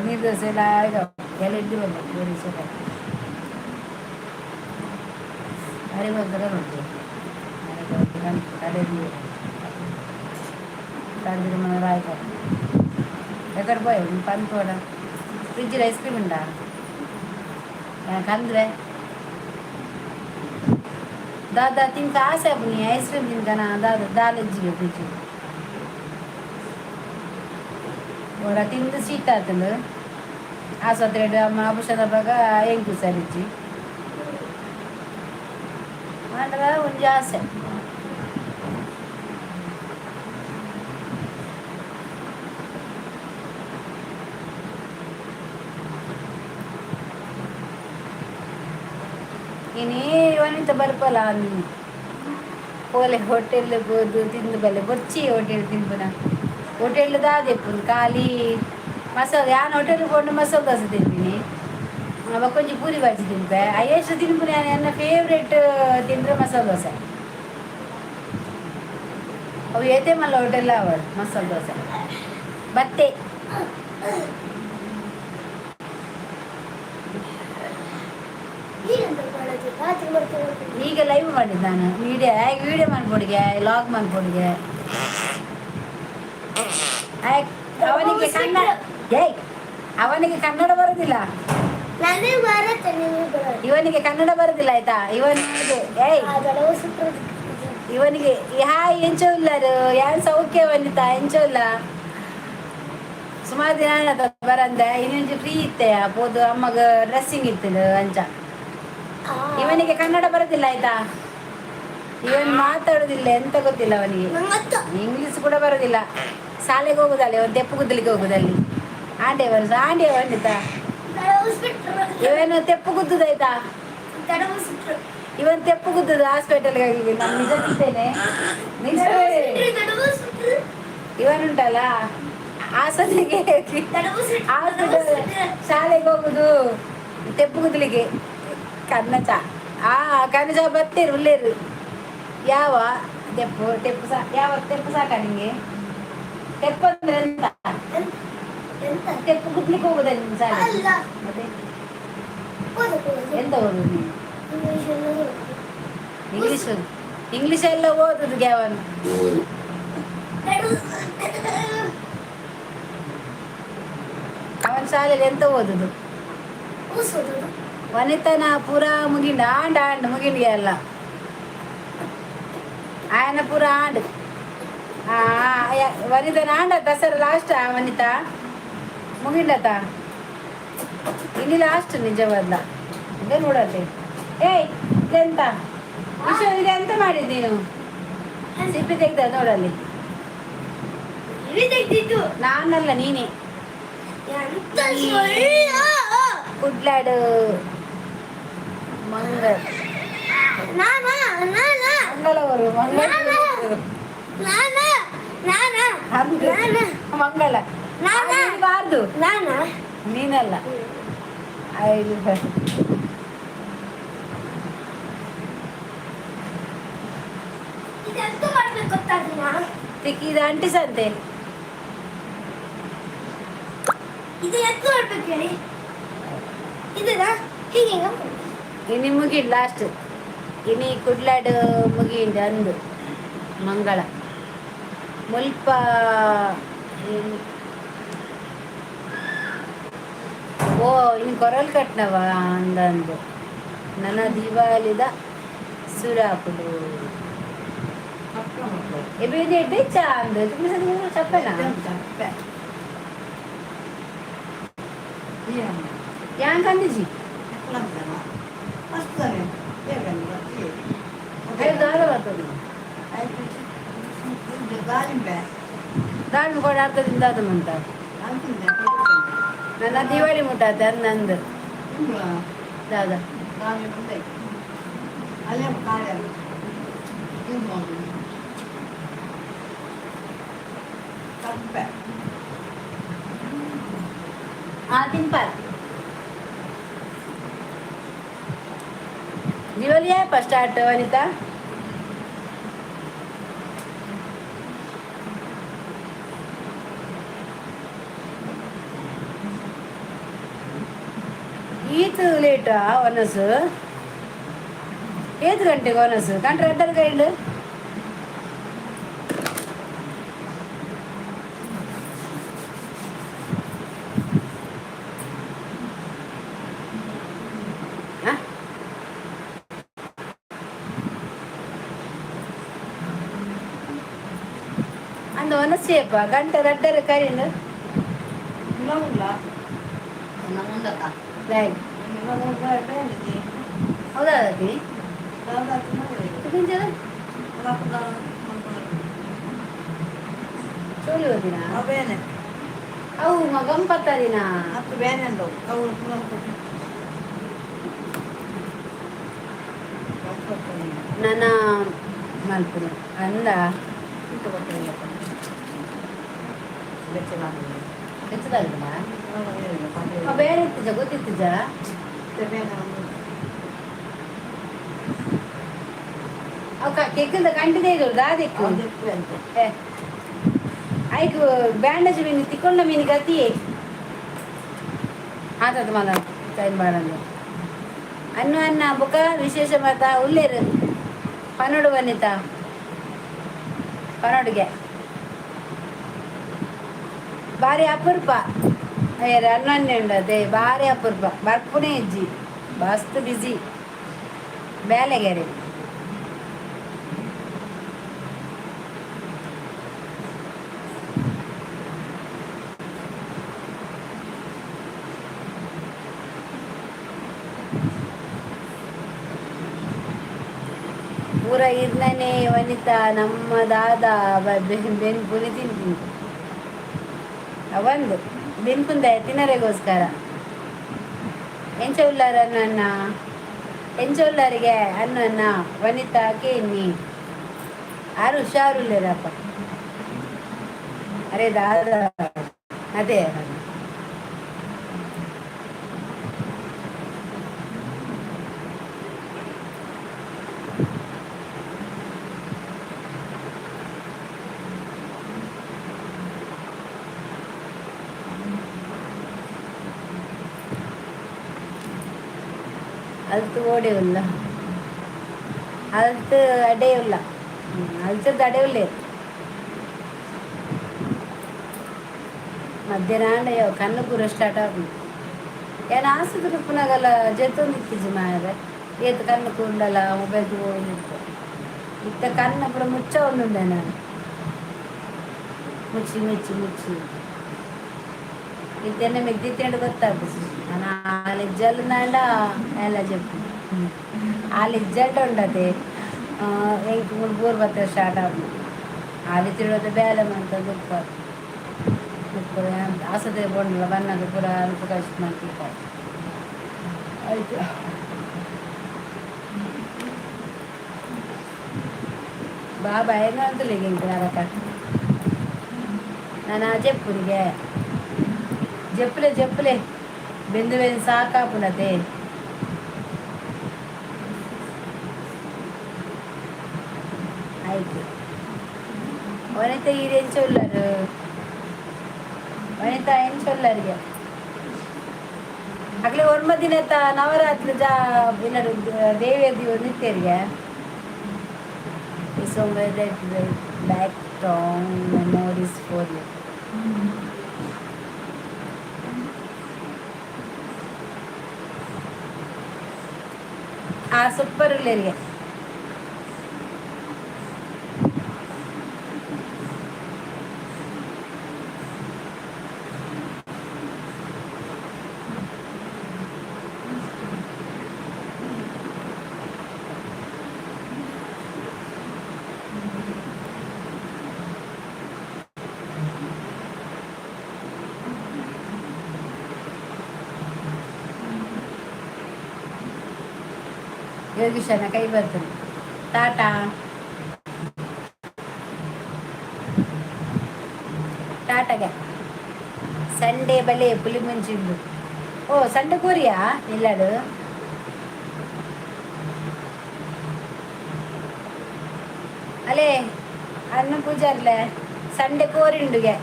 ನೀರು ದೋಸೆ ಎಲ್ಲ ಆಯ್ಕಾವು ಎಲ್ಲ ಇದ್ದು ಬಂದ ಕೋರಿ ಸೊಪ್ಪ ಅರೆ ಬಂದರೆ ನೋಡಿ కడిగిన మన రాయికాయ ఎక్కడ పోయావు పని కూడా ఫ్రిడ్జ్లో ఐస్ క్రీమ్ ఉందా నాకు ಅಂದ್ರೆ ದಾದಾ ತಿನ್ಕ ಆಸೆ ಅಪ್ಪ ನೀ ಐಸ್ ಕ್ರೀಮ್ ತಿನ್ಕನ ದಾಲೆಜ್ಜಿಗೆ ಫ್ರಿಡ್ಜ್ ಒಳ ತಿಂದು ಸೀಟ್ ಆತಂದು ಆಸ್ಪತ್ರೆ ಆಭೂಷಣ ಬಾಗ ಹೆಂಗ್ ಸರಿಜ್ಜಿ ಮಾಡ್ರ ಒಂಜಿ ಆಸೆ ಇನಿ ಇವನಿಂದ ಬರ್ಪಲ್ಲ ನೀನು ಪೋಲೆ ಹೋಟೆಲ್ ಬೋದು ತಿಂದು ಬಲ್ಲೆ ಬೊಚ್ಚಿ ಹೋಟೆಲ್ ತಿಂಪುನ ಹೋಟೆಲ್ ದಾದೆಪ್ಪುನು ಖಾಲಿ ಮಸಾಲ ಯಾನು ಹೋಟೆಲ್ ಕೊಂಡು ಮಸಾಲ ದೋಸೆ ತಿಂತೀನಿ ಅವ ಕೊಂಚ ಪೂರಿ ಬಾಜಿ ತಿಂಪೆ ಎಷ್ಟು ತಿನ್ಪುನ ನನ್ನ ಫೇವ್ರೆಟ್ ತಿಂದರೆ ಮಸಾಲ ದೋಸೆ ಅವು ಏತೆ ಮಲ್ಲ ಹೋಟೆಲ್ ಅವ ಮಸಾಲ ದೋಸೆ ಬತ್ತೆ ಈಗ ಲೈವ್ ಮಾಡಿದ್ದು ನಾನು ವಿಡಿಯೋ ಮಾಡ್ಕೊಡಿಗೆ ಲಾಗ್ ಮಾಡ್ಕೊಡಿಗೆ ಅವನಿಗೆ ಕನ್ನಡ ಅವನಿಗೆ ಕನ್ನಡ ಬರೋದಿಲ್ಲ ಇವನಿಗೆ ಕನ್ನಡ ಬರೋದಿಲ್ಲ ಆಯ್ತಾ ಇವನಿಗೆ ಹಾಯ್ ಎಂಚೋ ಇಲ್ಲರು ಯಾರು ಸೌಖ್ಯ ಬಂದಿತ್ತ ಎಂಚೋ ಇಲ್ಲ ಸುಮಾರು ದಿನ ಬರಂದ ಇನ್ನೊಂದು ಫ್ರೀ ಇತ್ತೆ ಅಪ್ಪೋದು ಅಮ್ಮಗ ಡ್ರೆಸ್ಸಿಂಗ್ ಇತ್ತು ಅಂಚ ಇವನಿಗೆ ಕನ್ನಡ ಬರೋದಿಲ್ಲ ಆಯ್ತಾ ಇವನ್ ಮಾತಾಡೋದಿಲ್ಲ ಎಂತ ಗೊತ್ತಿಲ್ಲ ಅವನಿಗೆ ಇಂಗ್ಲಿಷ್ ಕೂಡ ಬರೋದಿಲ್ಲ ಶಾಲೆಗೆ ಹೋಗುದಲ್ಲ ಇವನು ತೆಪ್ಪು ಗುದ್ದಲಿಕ್ಕೆ ಹೋಗುದಲ್ಲಿ ಆಂಡೆ ಬಂದಿತ್ತ ಇವನು ತೆಪ್ಪು ಗುದ್ದುದಾಯ್ತಾ ಇವನ್ ತೆಪ್ಪು ಗುದ್ದದ ಹಾಸ್ಪಿಟಲ್ಗೆ ಹೋಗಿ ನಾನು ನಿಜ ತಿಂತೇನೆ ಇವನುಂಟಲ್ಲ ಹಾಸನಿಗೆ ಹಾಸ್ಪಿಟಲ್ ಶಾಲೆಗೆ ಹೋಗುದು ತೆಪ್ಪು ಗುದ್ದಲಿಗೆ ಕನ್ನಚ ಕನ್ನಚ ಬತ್ತೇರು ಉಳ್ಳೇರು ಯಾವ ತೆಪ್ಪು ಸಾಕ ನಿಂಗೆ ತೆಪ್ಪು ಅಂದ್ರೆ ಎಂತ ತೆಪ್ಪು ಕುಟ್ಲಿಕ್ಕೆ ಹೋಗೋದ ನಿನ್ನ ಶಾಲೆ ಮತ್ತೆ ಎಂತ ಓದುದು ನೀನು ಇಂಗ್ಲೀಷ್ ಇಂಗ್ಲೀಷ್ ಎಲ್ಲ ಓದುದು ಗ್ಯಾವನ್ ಅವನ ಶಾಲೆಯಲ್ಲಿ ಎಂತ ಓದುದು ವನಿತನ ಪೂರ ಮುಗಿಂಡ ಆಂಡ್ ಆಂಡ್ ಮುಗಿಂಡಿಗೆ ಎಲ್ಲ ఆయన ಪೂರ ಆಂಡ್ ವನಿತನ ಆಂಡ ದಸರಾ ಲಾಸ್ಟ್ ವನಿತಾ ಮುಗಿಂಡತ ಇಲ್ಲಿ ಲಾಸ್ಟ್ ನಿಜವಲ್ಲ ಇದೆ ನೋಡತ್ತೆ ಏಯ್ ಇದೆಂತ ವಿಷಯ ಇದೆ ಎಂತ ಮಾಡಿದ್ ನೀನು ಸಿಪ್ಪಿ ತೆಗ್ದ ನೋಡಲ್ಲಿ ನಾನಲ್ಲ ನೀನೆ ಕುಡ್ಲಾಡು ಮಂಗಳವರು ಮಂಗಳ ಬಾರ್ದು ನೀನಲ್ಲ ಇದು ಅಂಟಿಸಂತೆ ಇನಿ ಮುಗಿಡ್ ಲಾಸ್ಟ್ ಇನಿ ಕುಡ್ಲಾಡ್ ಮುಗಿಂಡು ಅಂದು ಮಂಗಳ ಮುಲ್ಪ ಓ ಇನ್ನು ಕೊರಲ್ ಕಟ್ನವ ಅಂದಂದು ನನ್ನ ದಿವಾಲಿದ ಸುರಾಪುಡು ಎಬೆದೆ ಬೆಚ್ಚ ಅಂದು ಚಪ್ಪನ ಯಾಂಗ್ ಅಂದಿಜಿ ದಾಳಿಂಬೆ ಕೂಡ ಅರ್ಥದಿಂದ ಅದು ಮುಂತ ನನ್ನ ದಿವಾಳಿ ಮುಟ್ಟಾತೆ ಅಂದಂದು ದಾದಾ ತಿಂಪಾಲ್ दिवाली आहे फर्स्ट स्टार्ट वनिता ಈತ್ ಲೇಟ್ ಒನಸ್ ಏತ್ ಗಂಟೆಗೆ ಒನಸ್ ಕಂಡ್ರೆ ಎಡ್ಡರ ಗೈಡ್ ಅಂದ ಒನಸ್ಸೇಪ ಗಂಟೆ ರಡ್ಡರ ಕರೀನು ಹೌದಾ ಚೋಲಿ ಓದಿನ ಅವು ಗಂಪತ್ತದಿನ ನನ್ನ ಮಲ್ಪುರಿ ಅಂದ ಬೆಚ್ಚದಾಗಿಲ್ಲ ಬೇರೆ ಇತ್ತಿಜ ಗೊತ್ತಿತ್ತಿಜ ಅವ ಕೆಕ್ಕಿಂದ ಕಂಡಿದೆ ಇದು ದಾದಿಕ್ಕು ಆಯ್ಕು ಬ್ಯಾಂಡೇಜ್ ಮೀನು ತಿಕ್ಕೊಂಡ ಮೀನು ಗತಿ ಆತದ ಮಲ ಟೈಮ್ ಬಾಳಂದು ಅನ್ನು ಅನ್ನ ಬುಕ ವಿಶೇಷ ಮತ ಉಲ್ಲೇರು ಪನ್ನೋಡು ವನಿತಾ ಪನ್ನೋಡಿಗೆ ಭಾರಿ ಅಪರೂಪ ಅನ್ನೊನ್ನೆ ಉಂಡದೆ ಭಾರಿ ಅಪರೂಪ ಬರ್ಪುನೇ ಇಜ್ಜಿ ಮಸ್ತ್ ಬಿಸಿ ಬೇಲೆಗೆರೆ ಪೂರ ಇರ್ನೇ ವನಿತಾ ನಮ್ಮ ದಾದ ಬೆನ್ಪುನಿ ತಿಂತೀನಿ ಒಂದು ಬೆನ್ಪುಂದೆ ತಿನ್ನರೆಗೋಸ್ಕರ ಎಂಚ ಉಳ್ಳಾರ ಅನ್ನ ಎಂಚ ಉಳ್ಳಾರಿಗೆ ಅನ್ನ ವನಿತಾ ಕೇನಿ ಯಾರು ಹುಷಾರುಳ್ಳೇರಪ್ಪ ಅರೆ ದಾದ ಅದೇ ಅಲ್ತು ಓಡೇ ಇಲ್ಲ ಅಲ್ತು ಅಡೇ ಇಲ್ಲ ಅಲ್ತದ್ದು ಅಡೇ ಇಲ್ಲ ಮಧ್ಯಾಹ್ನ ಕಣ್ಣು ಪೂರ ಸ್ಟಾರ್ಟ್ ಆಗುದು ಏನು ಆಸಿದ್ರು ಪುನಗಲ ಜೆತ್ತೊಂದು ಇತ್ತಿಜಿ ಮಾಯರೆ ಏತು ಕಣ್ಣು ಕೂಡಲ ಮೊಬೈಲ್ ತಗೊಂಡಿತ್ತು ಇತ್ತ ಕಣ್ಣು ಪೂರ ಮುಚ್ಚ ಒಂದುಂಡೆ ನಾನು ಮುಚ್ಚಿ ಮುಚ್ಚಿ ಮುಚ್ಚಿ ಇತ್ತೇನೆ ಮೆಗ್ದಿತ್ತೇಂಡು ಗೊತ್ತಾಗ್ತದೆ ನಾನು ಆಲಿಜ್ಜಲ್ ನಾಂಡ ಎಲ್ಲ చెప్పు ಆಲಿಜ್ಜಲ್ಡು ఉండದೆ ಎಂಕ್ ಮೂರು ಬತ್ತ ಸ್ಟಾರ್ಟ್ ಆಗುದು ಆಲಿ ತಿಳೋದು ಬೇಲೆ ಅಂತ ದುಪ್ಪ ಆಸದೆ ಬೋಂಡಲ್ಲ ಬಣ್ಣದ ಪೂರ ಅಲ್ಪ ಕಷ್ಟ ಮಾಡ್ತಿರ್ತಾರೆ ಆಯ್ತು ಬಾಬಾ ಏನು ಅಂತಲೇ ಇಂಕ ನರಕ ನಾನು ಜೆಪ್ಪುನಿಗೆ ಜೆಪ್ಪಲೆ ಬೆಂದು ಬೆಂದು ಸಾಕಾಪುನತೆ ಆಯ್ತು ವನಿತ ಈರೇನು ಚೊಲ್ಲರು ವನಿತ ಏನು ಚೊಲ್ಲರಿಗೆ ಆಗ್ಲೇ ಒಂಬ ದಿನ ನವರಾತ್ರಿ ಇನ್ನರು ದೇವಿಯ ನಿತ್ಯರಿಗೆ so that black strong memories for you super ಇಲ್ಲರಿಗೆ ಯೋಗೀಶನ ಕೈ ಬರ್ತದೆ ಟಾಟಾ ಟಾಟಾಗೆ ಸಂಡೇ ಬಲೆ ಪುಲಿ ಮುಂಚಿಂದು ಓ ಸಂಡೆ ಕೋರಿಯಾ ಇಲ್ಲಡು ಅಲೇ ಅನ್ನ ಪೂಜಾರ್ಲೆ ಸಂಡೆ ಕೋರಿಂಡುಗೆ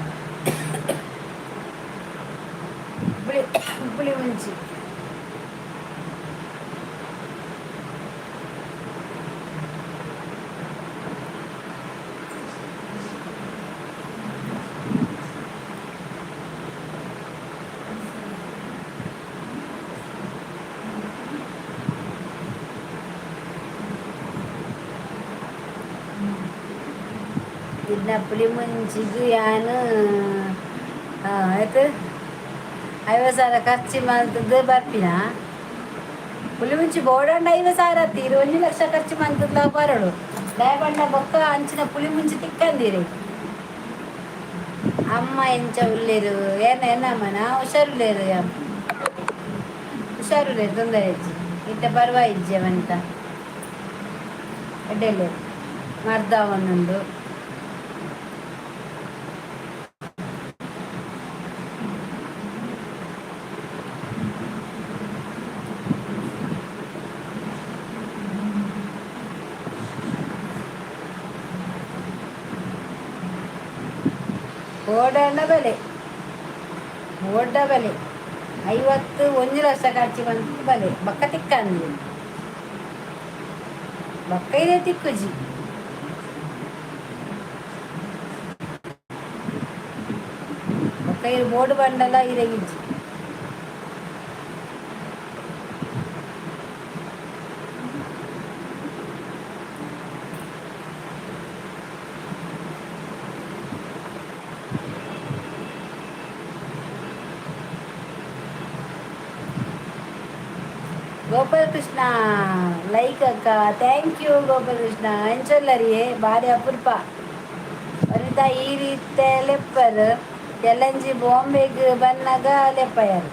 ಪುಳಿ ಪುಳಿ ಮುಂಚಿ ಇನ್ನ ಪುಳಿ ಮುಂಚಿಗೂ ಯಾನು ಆಯ್ತು 50,000 ಖರ್ಚು ಮಾಡ್ತದ್ದು ಬರ್ಪಿನ ಪುಳಿ ಮುಂಚಿ ಬೋಡಂಡ 50,000 ತೀರು 1 ಲಕ್ಷ ಖರ್ಚು ಮಾಡ್ತದ ಬರಡು ದಯಬಂಡ ಬೊಕ್ಕ ಅಂಚಿನ ಪುಳಿ ಮುಂಚಿ ತಿಕ್ಕಂದಿರಿ ಅಮ್ಮ ಎಂಚ ಉಳ್ಳೇರು ಏನಮ್ಮನ ಹುಷಾರುಳ್ಳೇರು ಹುಷಾರುಳ್ಳೇರು ತೊಂದರೆ ಇಜ್ಜಿ ಇತ್ತ ಪರ್ವ ಇಜ್ಜಿ ಅವಂತ ಅಡ್ಡೆಲ್ಲ ಮರ್ದ ಒಂದೊಂದು ಓಡಾಡ ಬೆಲೆ 51 ಲಕ್ಷ ಖರ್ಚು ಬಂತು ಬಲೆ ಬಕ್ಕ ತಿಕ್ಕಂದು ಬಕ್ಕ ಇದೆ ತಿಕ್ಕುಜಿ ಬಕ್ಕ ಇದು ಬೋರ್ಡು ಬಂಡಲ್ಲ ಇರಗಿಜ್ಜಿ ಗೋಪಾಲ ಕೃಷ್ಣ ಲೈಕ್ ಅಕ್ಕ ಥ್ಯಾಂಕ್ ಯು ಗೋಪಾಲ ಕೃಷ್ಣ ಎಂಚೊಲ್ಲರಿಯೇ ಭಾರಿ ಅಪರೂಪ ವನಿತಾ ಈ ರೀತಿ ಲೆಪ್ಪರ್ ಎಲ್ಲಂಜಿ ಬಾಂಬೆಗೆ ಬನ್ನಾಗ ಲೆಪ್ಪಯ್ಯಾರು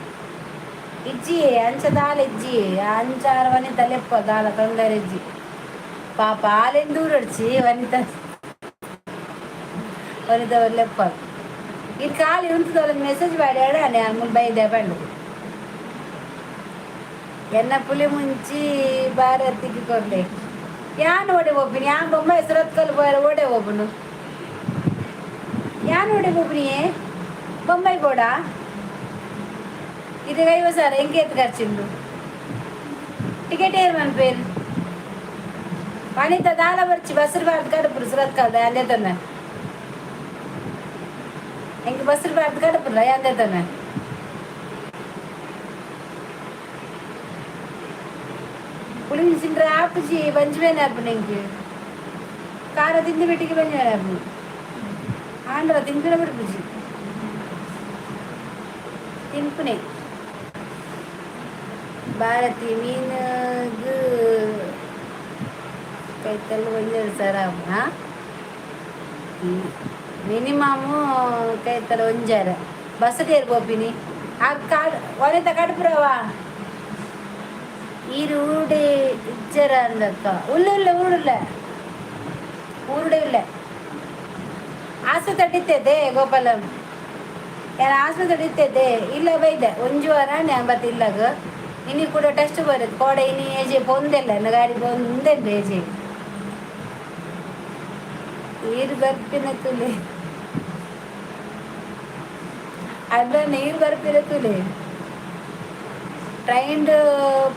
ಇಜ್ಜಿ ಅಂಚದಾಲ ಇಜ್ಜಿ ಅಂಚಾರ ವನಿತ ಲೆಪ್ಪ ದಾಲ ತೊಂದರೆಜ್ಜಿ ಪಾಪ ಹಾಲೆಂದು ದೂರಡ್ಚಿ ವನಿತ ಲೆಪ್ಪ ಇದು ಖಾಲಿ ಉಂಟದವ್ರಿಗೆ ಮೆಸೇಜ್ ಮಾಡಿ ಅಡಾನೆ ಬೈದೆ ಬಂಡು ಎನ್ನ ಪುಲಿ ಮುಂಚಿ ಭಾರತಿಗೆ ಕೊಡ್ಲೆ ಯಾನ್ ಓಡೆ ಹೋಗ್ಬಿನಿ ಯಾನ್ ಬೊಮ್ಮ ಹೆಸರತ್ಕಲ್ ಓಡೆ ಹೋಗ್ಬನು ಯಾನ್ ಓಡೆ ಹೋಗ್ಬಿನಿಯೇ ಬೊಂಬೈ ಬೋಡ ಇದು 50,000 ಹೆಂಗೆ ಎತ್ತು ಖರ್ಚಿಂದು ಟಿಕೆಟ್ ಏರ್ ಮನ್ಪೇರು ವನಿತ ದಾಲ ಬರ್ಚಿ ಬಸ್ರು ಬಾರ್ದು ಕಡಪುರು ಸುರತ್ ಕಾಲ್ದ ಅಂದೆ ತಾನೆ ಹೆಂಗೆ ಬಸ್ರು ಬಾರ್ದು ಕಡಪುರ ಅಂದೆ ತಾನೆ ಪುಳಿ ಸಿಂಡ್ರೆ ಆಪುಜಿ ಬಂಜ್ಮೇನೆ ಆಪು ನೆಂಗೆ ಖಾರ ತಿಂದು ಬಿಟ್ಟಿಗೆ ಬಂಜ್ಮೇನೆ ಆಪು ಆಂಡ್ರ ತಿನ್ಪಿನ ಬಿಡ್ಪುಜಿ ತಿನ್ಪುನೆ ಭಾರತಿ ಮೀನಿಗೆ ಕೈತಲ್ಲ 1,2,000 ಹಾಂ ಮಿನಿಮಮ್ಮು ಕೈತಲ್ಲ 1,000 ಬಸ್ ಟೇರ್ ಬೋಪಿನಿ ಆ ಕಾಡ್ ಒನೆತ ಕಡ್ಪುರವ ಈರು ಊರುಡೆ ಇಜ್ಜರ ಅಂದಕ್ಕ ಊರುಡೆ ಇಲ್ಲ ಆಸ್ಪತ್ರೆ ಇತ್ತೈತೆ ಗೋಪಾಲಂ ಯಾರು ಆಸ್ಪತ್ರೆ ಇತ್ತೈತೆ ಇಲ್ಲ ಬೈದೆ 1 ವಾರ ಅಂಬತ್ತು ಇಲ್ಲಾಗ ಇನಿ ಕೂಡ ಟೆಸ್ಟ್ ಬರುತ್ತೆ ಕೋಡೆ ಇನಿ ಏಜೆ ಪೊಂದೆಲ್ಲ ಗಾಡಿ ಪೊಂದೆ ಏಜೆ ನೀರು ಬರ್ಪಿನ ತುಲೆ ಅದ ನೀರು ಬರ್ಪಿನ ತುಲೆ ಟ್ರೈನ್ಡ್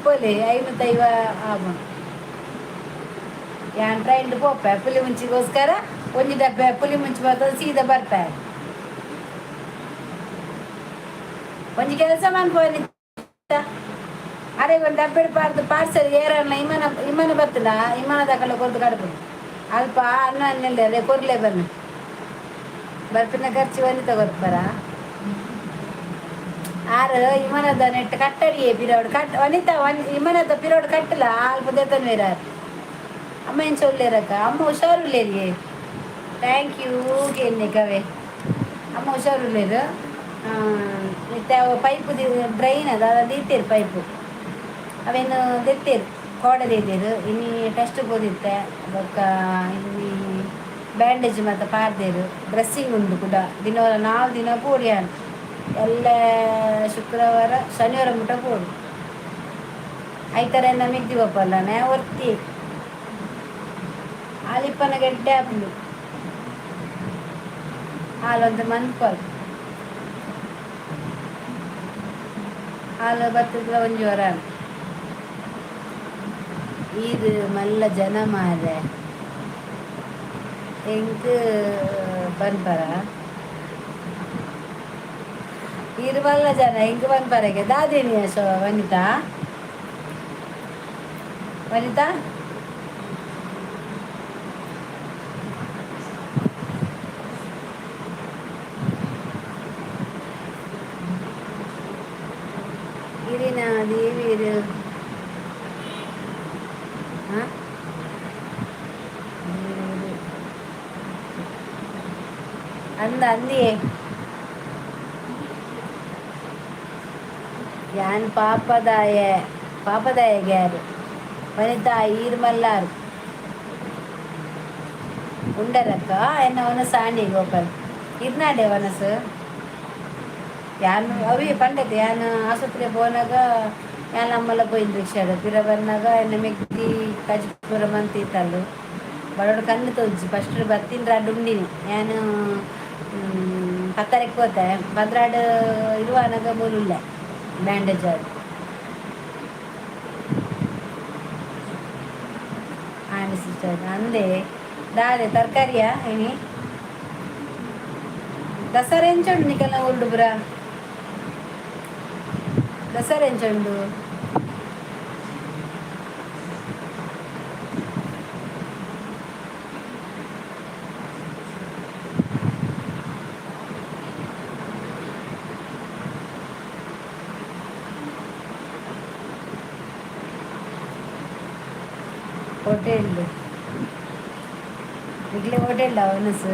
ಪೋಲೆ 55 ಆಗೋಣ ಯಾನ್ ಟ್ರೈನ್ಡ್ ಪೋಪೆ ಪುಲಿ ಮುಂಚಿಗೋಸ್ಕರ ಒಂಜಿ ಡಬ್ಬೆ ಪುಲಿ ಮುಂಚಿ ಬರ್ತದೆ ಸೀದಾ ಬರ್ತಾರೆ ಒಂಜಿ ಕೆಲಸ ಮಾಡ್ಬೋದು ಅರೆ ಒಂದು ಡಬ್ಬೆ ಪಾರ್ಸಲ್ ಏರನ್ನ ಇಮ್ಮನ ಬರ್ತದ ಇಮ್ಮನ ತಗೊಂಡು ಕೊರ್ದು ಕಡ್ಪು ಅಲ್ಪ ಅನ್ನ ಅನ್ನೆಲ್ಲ ಅದೇ ಕೊರ್ಲೆ ಬನ್ನು ಬರ್ಪಿನ ಖರ್ಚು ಒಂದು ತಗೊರ್ಬರ ಆರು ಇಮ್ಮನದ ನೆಟ್ಟು ಕಟ್ಟಡಿಯೇ ಪಿರೋಡ್ ವನಿತ ಇಮ್ಮನದ ಪಿರೋಡ್ ಕಟ್ಟಲ ಅಲ್ಪ ದೇತನ್ ಬೇರೆ ಅಮ್ಮ ಏನು ಸೊಲ್ಲೇರಕ್ಕ ಅಮ್ಮ ಹುಷಾರುಲ್ಲೇರಿಯೇ ಥ್ಯಾಂಕ್ ಯು ಕೇಳಿ ಕವೆ ಅಮ್ಮ ಹುಷಾರುಲ್ಲೇರು ಮತ್ತೆ ಅವ ಪೈಪು ಡ್ರೈನ್ ಅದ ದೀತೀರು ಪೈಪು ಅವೇನು ದೆತ್ತೇರು ಕೋಡೆ ದೀತೀರು ಇನ್ನಿ ಟೆಸ್ಟ್ ಓದಿತ್ತೆ ಬೊಕ್ಕ ಇನ್ನಿ ಬ್ಯಾಂಡೇಜ್ ಮತ್ತು ಪಾರ್ದೇರು ಡ್ರೆಸ್ಸಿಂಗ್ ಉಂಡು ಕೂಡ ದಿನ 4 ದಿನ ಪೋಡಿಯಾನು ಎಲ್ಲ ಶುಕ್ರವಾರ ಶನಿವಾರ ಮುಟ್ಟ ಪೋಡು ಐತರ ನಮಿಗ್ ದಿವಪ್ಪಲ್ಲ ನೇ ಒರ್ತಿ ಆಲಿಪ್ಪನ ಗೆಡ್ಡೆ ಹಾಕ್ಲು ಹಾಲೊಂದು ಮನ್ಪಲ್ ಹಾಲು ಬರ್ತದ 1 ವಾರ ಇದು ಮಲ್ಲ ಜನ ಮಾರೆ ಹೆಂಗ ಬನ್ಪರ ಇದು ಮಲ್ಲ ಜನ ಹೆಂಗ ಬನ್ಪರಗೆ ದಾದೇನಿ ವನಿತಾ ಇರಿನ ದೇವಿರು ಅಂದಿಯೇ ಯಾನ್ ಪಾಪದಾಯ ಗ್ಯಾರು ವನಿತಾ ಈರ್ಮಲ್ಲಾರು ಉಂಡರಕ್ಕ ಎನ್ನ ಒನಸು ಆಂಡಿ ಗೋಪಾಲ್ ಇರ್ನಾಡೆ ಒನಸು ಯಾನು ಅವಿ ಪಂಡತೆ ಯಾನು ಆಸ್ಪತ್ರೆ ಪೋನಾಗ ಯಾನ್ ನಮ್ಮಲ್ಲ ಪೋಯಿದ್ದು ರಿಕ್ಷಾಡು ಪಿರ ಬಂದಾಗ ಎನ್ನ ಮೆಗ್ದಿ ಕಜ್ಪುರ ಮಂತಿತ್ತಲ್ಲು ಬಡೋಡು ಕಣ್ಣು ತೋಜಿ ಫಸ್ಟ್ ಬತ್ತಿನ ಉಂಡಿನಿ ಯಾನು ಪತ್ತರಕ್ಕೆ ಹೋತೆ ಭದ್ರಾಡು ಇರುವಾನಾಗ ಬೋಲುಲ್ಲ ಬ್ಯಾಂಡೇಜ್ ಆಡು ಆಣಿಸಿಸ್ಟರ್ ಅಂದೆ ದಾದೆ ತರಕಾರಿಯಾ ಏನಿ ದಸರಾ ಎಂಚುಂಡು ನಿಕಲ್ನ ಉರುಡು ಬುರ ದಸರಾ ಎಂಚುಂಡು ಹೋಟೆಲ್ ಈಗಲೇ ಹೋಟೆಲ್ ಅವನಸು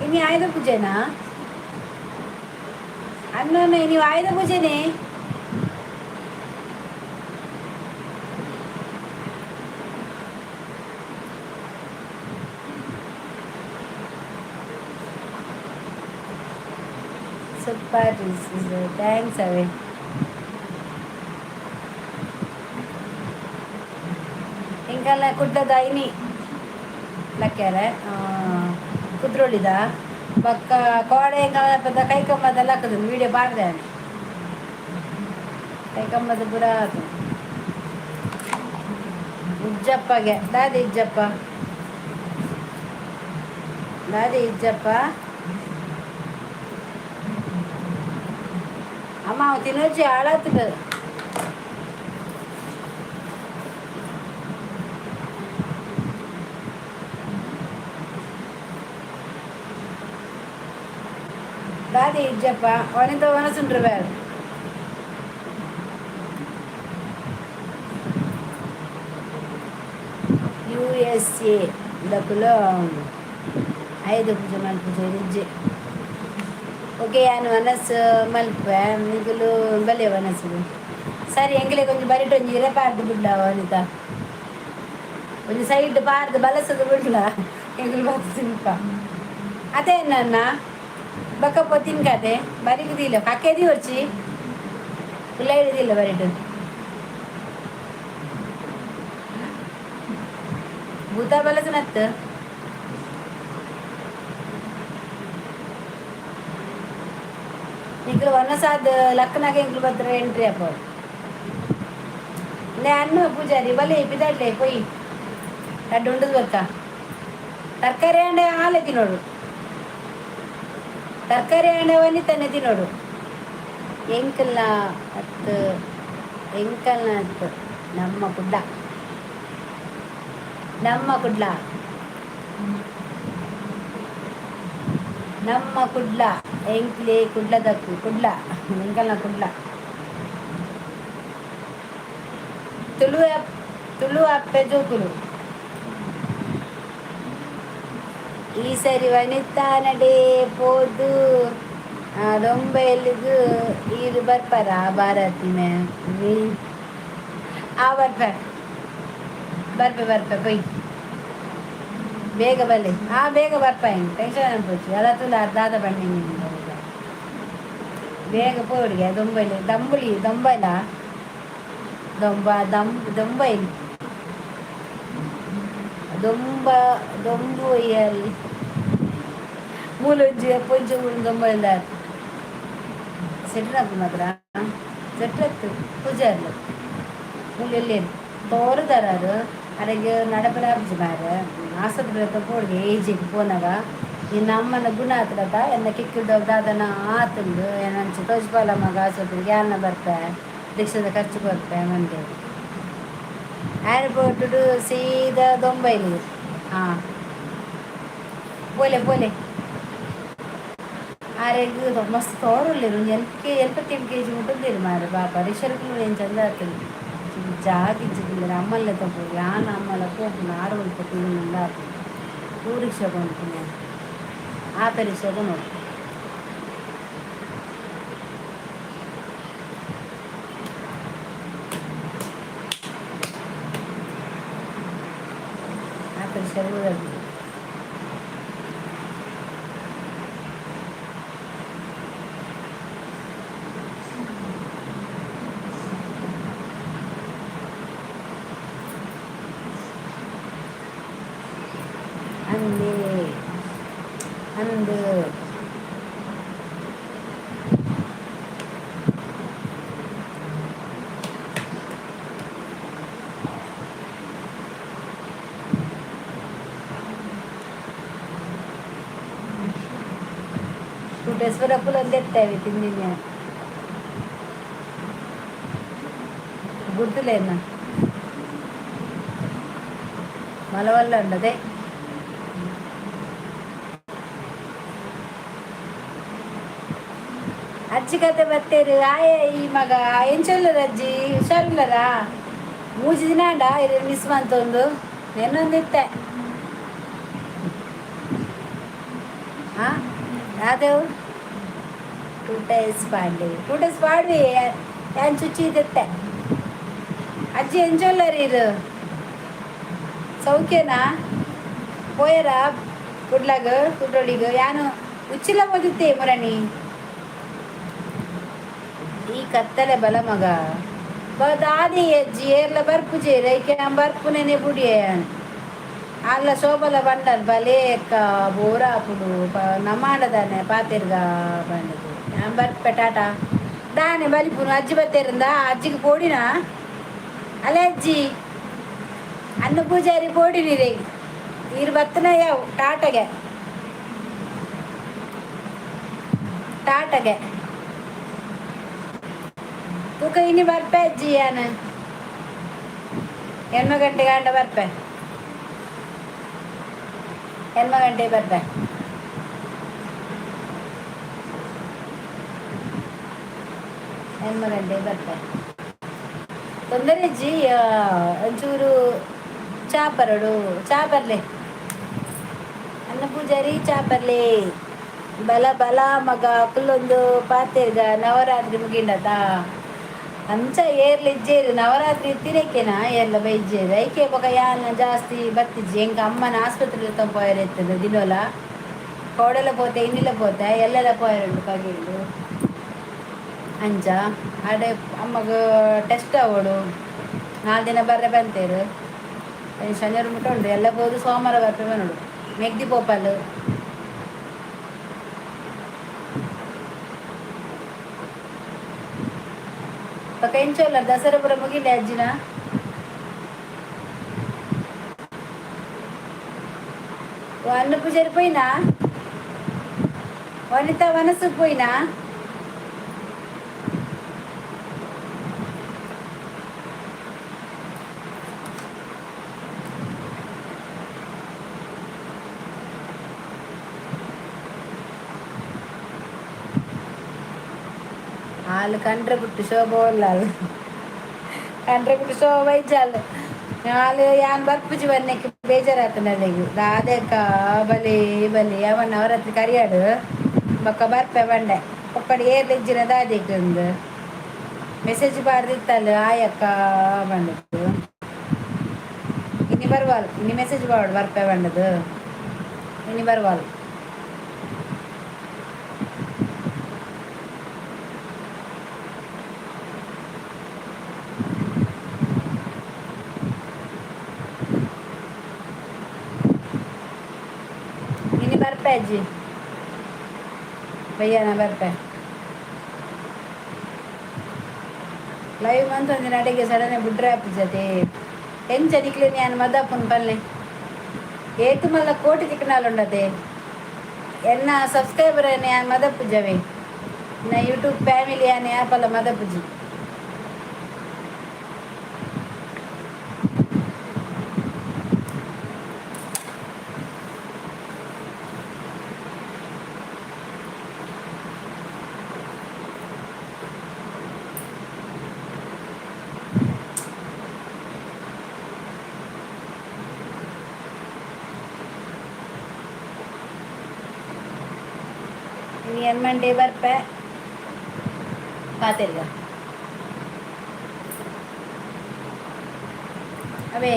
ಇನ್ನು ಆಯುಧ ಪೂಜೆನಾ ಅನ್ನೋನ ನೀವು ಆಯುಧ ಪೂಜೆನೇ ಸೂಪರ್ ಥ್ಯಾಂಕ್ಸ್ ಅವೇ ಇಂಕಲ್ಲ ಕುಡ್ಡದ ಇನಿ ಲಕ್ಕ್ಯಾರ ಕುದ್ರೊಳಿದ ಬಕ್ಕ ಕೋಡೆ ಪದ ಕೈಕಮ್ಮದೆಲ್ಲ ಹಾಕದ ವೀಡಿಯೋ ಬಾರ್ದೆ ಕೈಕಂಬದ ಪುರ ಆತು ಇಜ್ಜಪ್ಪಗೆ ದಾದಿ ಇಜ್ಜಪ್ಪ ದಾದಿ ಇಜ್ಜಪ್ಪ ಅಮ್ಮ ತಿನ್ನೋಚಿ ಹಾಳಾಗ್ತದೆ ದಾದಿ ಇಜ್ಜಪ್ಪ ಒನಿತ ಒನಸುಂಡ್ರು ಬೇಡ USA ದಕ್ಕುಲು 5 ಪೂಜೆ ಮಲ್ಪುಜೆ ನಿಜ್ಜೆ ಓಕೆ ನಾನು ಮನಸ್ಸು ಮಲ್ಪೆ ನಿಗಲು ಬಲೆ ಮನಸ್ಸು ಸರಿ ಎಂಗ್ಲೆ ಕೊಂಚ ಬರಿಟ್ ಒಂಜಿ ಇರೆ ಪಾರ್ದು ಬಿಡ್ಲ ವನಿತ ಒಂಜಿ ಸೈಡ್ ಪಾರ್ದು ಬಲಸದು ಬಿಡ್ಲ ಎಂಗ್ಲು ಬರ್ದು ತಿನ್ಪ ಅದೇ ನನ್ನ ಬಕ್ಕಪ್ಪ ತಿನ್ಕತೆ ಬರಿಗುದಿಲ್ಲ ಕಕ್ಕೆದಿ ಹೊರ್ಚಿ ಫುಲ್ಲ ಹಿಡಿದಿಲ್ಲ ಬರಿಟ್ ಭೂತ ಬಲಸನತ್ತ ಇಂಕ್ಲು ಒನ್ನಸಾದ ಲಕ್ಕನಾಗ ಇಂಕ್ಲು ಬದ್ರ ಎಂಟ್ರಿ ಅಪ್ಪ ನೇ ಅನ್ನು ಪೂಜಾರಿ ಬಲೆ ಪಿದಾಡ್ಲೆ ಪೊಯ್ ಅಡ್ಡು ಉಂಡದು ಬರ್ಕ ತರಕಾರಿ ಅಂಡೆ ಹಾಲೆ ತಿನ್ನೋಡು ತರಕಾರಿ ಅಂಡೆ ಒನಿತಾನೆ ತಿನ್ನೋಡು ಎಂಕಲ್ನ ಅತ್ತು ಎಂಕಲ್ನ ಅತ್ತು ನಮ್ಮ ಕುಡ್ಲ ನಮ್ಮ ಕುಡ್ಲ ಎಂಕ್ಲೆ ಕುಡ್ಲದಕ್ಕು ಕುಡ್ಲ ಎಂಕಲ್ನ ಕುಡ್ಲ ತುಳು ಅಪ್ಪೆ ಜೋಕುಲು ಈ ಸರಿ ವನಿತಾ ನಡೆ ಪೋದು ದೊಂಬೈಲಿಗೂ ಇದು ಬರ್ಪಾರ ಭಾರತಿ ಮ್ಯಾಮ್ ಬರ್ಪೆ ಪೊಯ್ ಬೇಗ ಬಲ್ಲೆ ಬೇಗ ಬರ್ಪ ಹೆಂಗೆ ಟೆನ್ಷನ್ ಅನ್ಬೋದು ಎಲ್ಲ ತುಲ ದಾದ ಬಣ್ಣಿ ಬೇಗ ಪೋಡಿಗೆ ದೊಂಬೈಲಿ ದೊಂಬೈಲ ದೊಂಬೈಲಿ ದೊಂಬೊಯ್ಯಲ್ಲಿ ಮೂಲೊಂಜಿ ಪೊಂಚ ದೊಂಬೈಲ್ದ ಸೆಟ್ರಪ್ಪ ಮಾತ್ರ ಸೆಟ್ರತ್ತು ಪೂಜಾರ್ಲು ಮೂಲಲ್ಲಿ ತೋರುದಾರು ಅರೆಗೆ ನಡಪಲ ಹಬ್ಜಿ ಮಾರ ಆಸ್ಪತ್ರೆ ಪೋಡಿಗೆ ಏಜಿಗೆ ಪೋನಾಗ ಈ ನಮ್ಮನ ಗುಣ ಆತದ ಎನ್ನ ಕಿಕ್ಕಿಡ್ಡ ದಾದನ ಆತಂದು ಏನಂಚು ತೋಜ್ಪಾಲ ಮಗ ಆಸ್ಪತ್ರೆಗೆ ಯಾರನ್ನ ಬರ್ತೆ ದೀಕ್ಷದ ಖರ್ಚು ಬರ್ತೆ ಮಂದಿ ಏರ್ಪೋರ್ಟ್ ಸೀದಾ ದೊಂಬೈಲಿ ಪೋಲೆ ಆರೆಗ್ ಮಸ್ತ್ ತೋರುಲ್ಲೇರು ಎಲ್ಪತ್ತೇಳು kg ಮುಟ್ಟದಿರು ಮಾರ ಬಾಪ ರಿಷರ್ಗಳು ಏನು ಚಂದ ಆಗ್ತದೆ ಜಾಗಿಜ್ಜಿಲ್ಲ ಅಮ್ಮಲ್ಲೇ ತಗೋದು ಯಾನ ಅಮ್ಮಲ್ಲ ಹೋಗಿ ಆರು ಗಂಟೆ ತಿಂಗಳಿಂದ ಆಗ್ತದೆ ರಿಕ್ಷಾ ಕೊಂಡ್ತೀನಿ ಆತ ರಿಕ್ಷಾಗೂ ನೋಡಿ ಆತ ರಿಕ್ಷಾಗೂ ಅಂದು ಟೂಟೇಶ್ವರ ಪುಲ್ ಒಂದೆತ್ತೇವೆ ತಿಂದಿನ ಗುಡ್ತಲೇನ ಮಲವಲ್ಲ ಉಂಡದೆ ಅಜ್ಜಿ ಕತೆ ಬತ್ತೇರು ಆಯ ಈ ಮಗ ಎಂಚೊಲ್ಲರ ಅಜ್ಜಿ ಹುಷಾರಿಲ್ಲರ ಮೂಜಿ ದಿನ ಅಂಡ ಇದು ಮಿಸ್ ಬಂತೊಂದು ನೆನ್ನೊಂದಿತ್ತೆ ಯಾವ್ದೇವು 2 days ಪಾಡ್ವಿ ಏನು ಚುಚ್ಚಿ ಇದತ್ತೆ ಅಜ್ಜಿ ಎಂಚೊಲ್ಲರಿ ಇದು ಸೌಖ್ಯನಾ ಪೋಯರ ಕುಡ್ಲಾಗ ಕುಡ್ರೊಳಿಗ ಯಾನು ಉಚ್ಚಿಲ ಓದಿತ್ತೆ ಮುರಣಿ ಈ ಕತ್ತಲೆ ಬಲ ಮಗ ದಾದಿ ಅಜ್ಜಿ ಏರ್ಲ ಬರ್ಪುಜೆ ರೈಕೆ ಬರ್ಪುನೇನೆ ಬುಡಿಯೇ ಅಲ್ಲ ಶೋಭಲ ಬಂಡಲ್ ಬಲೇಕ ಬೋರಾ ಪುಡು ನಮಾಡದಾನೆ ಪಾತಿರ್ಗ ಬಂಡದು ಬರ್ಪೆ ಟಾಟಾ దాని బలిపును అజ్జి బత్తేరుందా అజ్జికి పోడినా అలే అజ్జి అన్న పూజారి పోಡಿನಿ ರೇ ಇರು ಬತ್ತನಯ್ಯ ಟಾಟಗೆ ಟಾಟಗೆ ತೂಕ ಇನಿ ಬರ್ಪೆ ಅಜ್ಜಿ ಯಾನು ಹೆಣ್ಮ ಗಂಟೆ ಗಂಡ ಬರ್ಪೆ ಹೆಣ್ಮ ಗಂಟೆ ಬರ್ಪೆ ಹೆಣ್ಮ ಗಂಟೆ ಬರ್ಪೆ ತೊಂದರೆ ಅಜ್ಜಿ ಒಂಚೂರು ಚಾ ಬರಡು ಚಾ ಬರಲೆ ಅನ್ನ ಪೂಜಾರಿ ಚಾ ಬರಲಿ ಬಲ ಬಲ ಮಗ ಅಕ್ಕಲೊಂದು ಪಾತೆರ್ಗ ನವರಾತ್ರಿ ಮುಗಿಂಡದ ಅಂಚ ಏರ್ಲಿಜ್ಜೇರು ನವರಾತ್ರಿ ತಿರಕೇನಾ ಏರ್ಲ ಬೈಜ್ಜೇರು ಐಕೆ ಬೊಕ ಯಾನ ಜಾಸ್ತಿ ಬತ್ತಿಜ್ಜಿ ಎಂಕ ಅಮ್ಮನ ಆಸ್ಪತ್ರೆಗೆ ತಂಪೋಯರ್ ಎತ್ತದ ದಿನೋಲ ಕೋಡೆಲ ಪೋತೆ ಇನ್ನಿಲ ಪೋತೆ ಎಲ್ಲೆಲ್ಲ ಪೋಯರುಂಡು ಕಗಿಂಡು ಅಂಚ ಆಡೆ ಅಮ್ಮಗ ಟೆಸ್ಟ್ ಆವೋಡು 4 ದಿನ ಬರ್ರೆ ಬಂತೇರು ಶನಿವಾರ ಮುಟ್ಟ ಉಂಡು ಎಲ್ಲ ಹೋದು ಸೋಮವಾರ ಬರ್ಪೆ ನೋಡು ಮೆಗ್ದಿ ಪೋಪಲ್ ಪಕ್ಕ ಇಂಚೋಲ್ಲ ದಸರಾ ಪುರ ಮುಗಿಲೆ ಅಜ್ಜಿನ ಅನ್ನ ಪೂಜಾರಿ ಪೋಯ್ನಾ ವನಿತಾ ವನಸ್ಸು ಪೋಯ್ನಾ వాళ్ళు కండ్ర పుట్టు శోభ వాళ్ళు ಕಂಡ್ರೆ ಬಿಟ್ಟು ಸೋ ವೈಜಾಲ್ ನಾಳೆ ಯಾನ್ ಬರ್ಪುಜಿ ಬನ್ನಕ್ಕೆ ಬೇಜಾರಾತನಲ್ಲ ಈಗ ದಾದೆಕ್ಕ ಬಲಿ ಬಲಿ ಅವನ್ನ ಅವರತ್ರ ಕರಿಯಾಡು ಬೊಕ್ಕ ಬರ್ಪೆ ಬಂಡೆ ಒಕ್ಕಡೆ ಏರ್ಲಿಜ್ಜಿನ ದಾದಿಕ್ಕಂದು ಮೆಸೇಜ್ ಬಾರ್ದಿತ್ತಲ್ಲ ಆಯಕ್ಕ ಬಂದದ್ದು ಇನಿ ಬರ್ವಾಲ್ ಇನಿ ಮೆಸೇಜ್ ಬಾರ್ಡು ಬರ್ಪೆ ಬಂದದ್ದು ಇನಿ ಬರ್ವಾಲ್ ಇನಿ ಬರ್ಪೆ ಅಜ್ಜಿ ಭಯ್ಯನ ಬರ್ಪೆ ಲೈವ್ ಬಂತು ಒಂದಿನ ಅಡಿಗೆ ಸಡನೆ ಬುಡ್ರೆ ಆಪಿಸತೆ ಎಂಚ ನಿಕ್ಲಿ ನಾನು ಮದಪ್ಪನ ಪಲ್ಲೆ ಏತು ಮಲ್ಲ ಕೋಟಿ ತಿಕ್ಕನಾಲು ಉಂಡತೆ ಎನ್ನ ಸಬ್ಸ್ಕ್ರೈಬರ್ ನಾನು ಮದಪ್ಪುಜವೆ ನಾ ಯೂಟ್ಯೂಬ್ ಫ್ಯಾಮಿಲಿ ಅನ್ನ ಆ್ಯಪಲ್ಲ ಮದಪ್ಪುಜಿ ಎನ್ಮಂಡೆ ಬರ್ಪೆ ಪಾತೆರ್ಗ ಅವೇ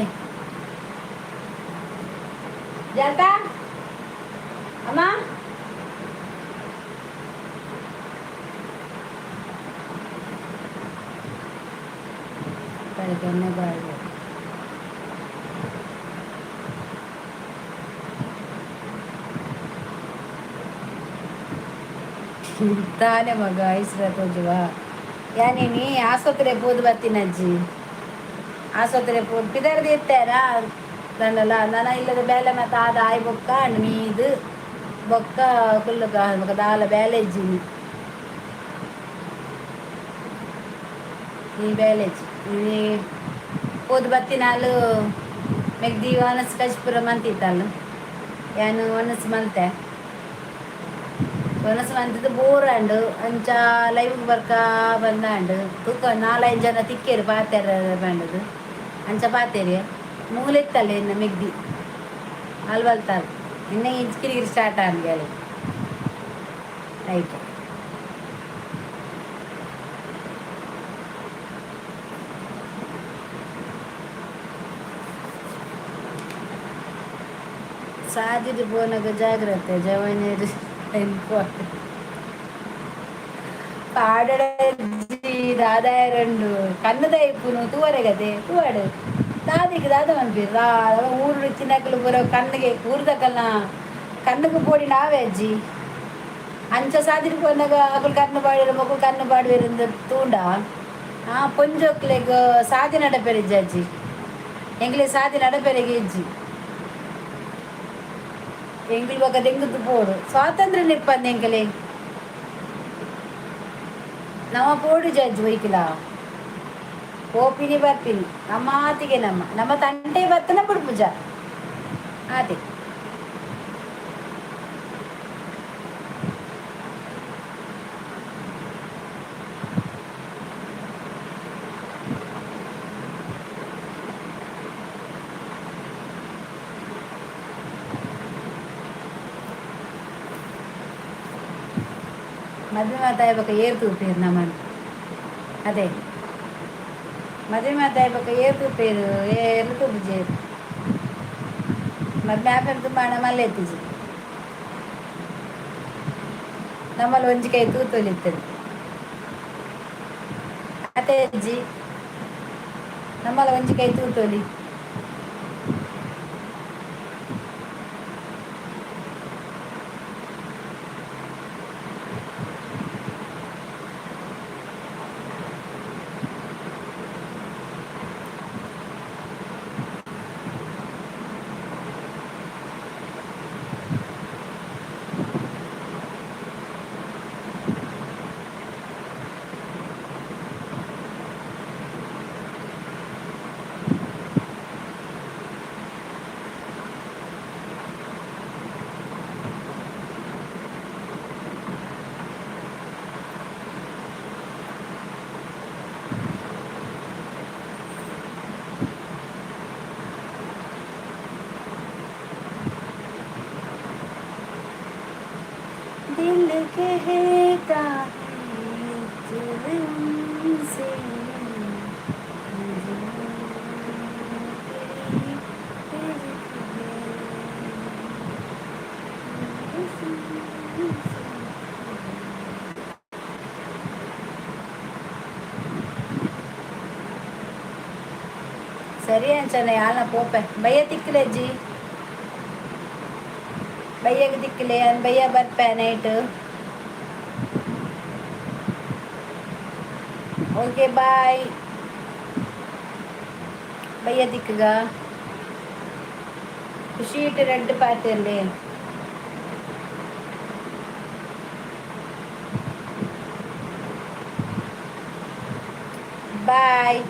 ಜಾತಾ ಅಮ್ಮ ಬೆಳಗ್ಗೆ ಬಾಳೆ ತಾನೆ ಮಗ ಐಸ್ರ ತೋಜುವ ಯಾನೇನಿ ಆಸ್ಪತ್ರೆ ಪೋದು ಬರ್ತೀನಿ ಅಜ್ಜಿ ಆಸ್ಪತ್ರೆ ಪೋದು ಪಿದರ್ದು ಇತ್ತೇನಾ ದಂಡಲ ನನ ಇಲ್ಲದ ಬೇಲೆ ಮತ್ತೆ ಆದ ಆಯ್ ಬೊಕ್ಕ ಮೀದು ಬೊಕ್ಕ ಕುಲ್ಲುಕ ಮಗ ದಾಲ ಬೇಲೆ ಇಜ್ಜಿನಿ ಈ ಬೇಲೆ ಇಜ್ಜಿ ಈ ಪೋದು ಬತ್ತಿನಾಲು ಮೆಗ್ದಿ ಒನಸ್ ಕಜ್ಪುರ ಮಂತಿತ್ತಲ್ಲ ಯಾನು ಒನಸ್ ಮಂತೆ ಒನಸ್ ಮಂತಿದ್ದು ಬೋರಂಡು ಅಂಚ ಲೈವ್ ಬರ್ಕ ಬಂದಾಂಡು ತೂಕ 4-5 ಜನ ತಿಕ್ಕೇರು ಪಾತೆರ ಬಂಡದು ಅಂಚ ಪಾತೇರಿ ಮೂಲೆತ್ತಲ್ಲ ಇನ್ನು ಮೆಗ್ದಿ ಅಲ್ವಲ್ತಾರ ಇನ್ನೇ ಕಿರಿಕಿರಿ ಸ್ಟಾರ್ಟ್ ಆನ್ಗೇಳಿ ರೈಟ್ ಸಾಜಿದು ಬೋನಗ ಜಾಗ್ರತೆ ಜವನೇರು ಪಾಡಡಿ ದಾದಾಯ ರಂಡು ಕನ್ನದ ಇಪ್ಪುನು ತೂವರೆಗದೆ ತೂವಾಡು ದಾದಿಗೆ ದಾದ ಮನ್ಪಿರ ಊರು ಚಿನ್ನಕ್ಕಲು ಬರೋ ಕಣ್ಣಿಗೆ ಊರ್ದಕ್ಕಲ್ಲ ಕಣ್ಣಿಗೆ ಪೋಡಿ ನಾವೇ ಅಜ್ಜಿ ಅಂಚ ಸಾದಿರಿ ಬಂದಾಗ ಅಕಲ್ ಕಣ್ಣು ಬಾಡಿರ ಮಗು ಕಣ್ಣು ಬಾಡುವಿರಿಂದ ತೂಂಡ ಪೊಂಜೋಕ್ಲೆಗ್ ಸಾದಿ ನಡಪೆರೆ ಅಜ್ಜಿ ಎಂಗ್ಲೆ ಸಾದಿ ನಡಪೆರೆಗೆ ಇಜ್ಜಿ ಎಂಗ್ಳು ಬೊಕ ದೆಂಗುದು ಪೋಡು ಸ್ವಾತಂತ್ರ್ಯ ನಿಪ್ಪಂದು ಎಂಕಲೆ ನಮ್ಮ ಪೋಡು ಜಜ್ಜಿ ಬೈಕಿಲ ಓಪಿನಿ ಬರ್ಪಿನಿ ನಮ್ಮ ಆತಿಗೆ ನಮ್ಮ ತಂಟೆ ಬತ್ತನ ಪುಡ್ಪುಜ ಆತಿ ಮದುವೆ ಮಾತಾಡ್ಬೇಕು ಏರ್ ತೂಪೇರು ನಮ್ಮನ್ನು ಅದೇ ಮದುವೆ ಮಾತಾಡ್ಬೇಕು ಏರ್ ತೂಪೇರು ಏರು ತೂಪುಜೇರು ಮದುವೆ ಆಪೇರು ತುಂಬ ಹಣ ಮಲ್ಲ ಎತ್ತಿಜಿ ನಮ್ಮಲ್ಲಿ ಒಂಜಿಕಾಯಿ ತೂತೊಲಿರ್ತದೆ ಅದೇ ಅಜ್ಜಿ ನಮ್ಮಲ್ಲಿ ಒಂಜಿಕಾಯಿ ತೂತೊಲಿ दिल कहता है तुमसे ಸರಿ ಅಂಚನೆ ಯಾಲ್ನ ಪೋಪೆ ಬಯ್ಯ ತಿಕ್ಕಲೆ ಅಜ್ಜಿ ಬಯ್ಯಗೆ ತಿಕ್ಕಲೆ ಅನ್ ಬಯ್ಯ ಬರ್ಪೆ ನೈಟ್ ಓಕೆ ಬಾಯ್ ಬಯ್ಯ ತಿಕ್ಕಗ ಖುಷಿ ಇಟ್ಟು ರೆಡ್ ಪಾರ್ಟಿಯಲ್ಲಿ ಬಾಯ್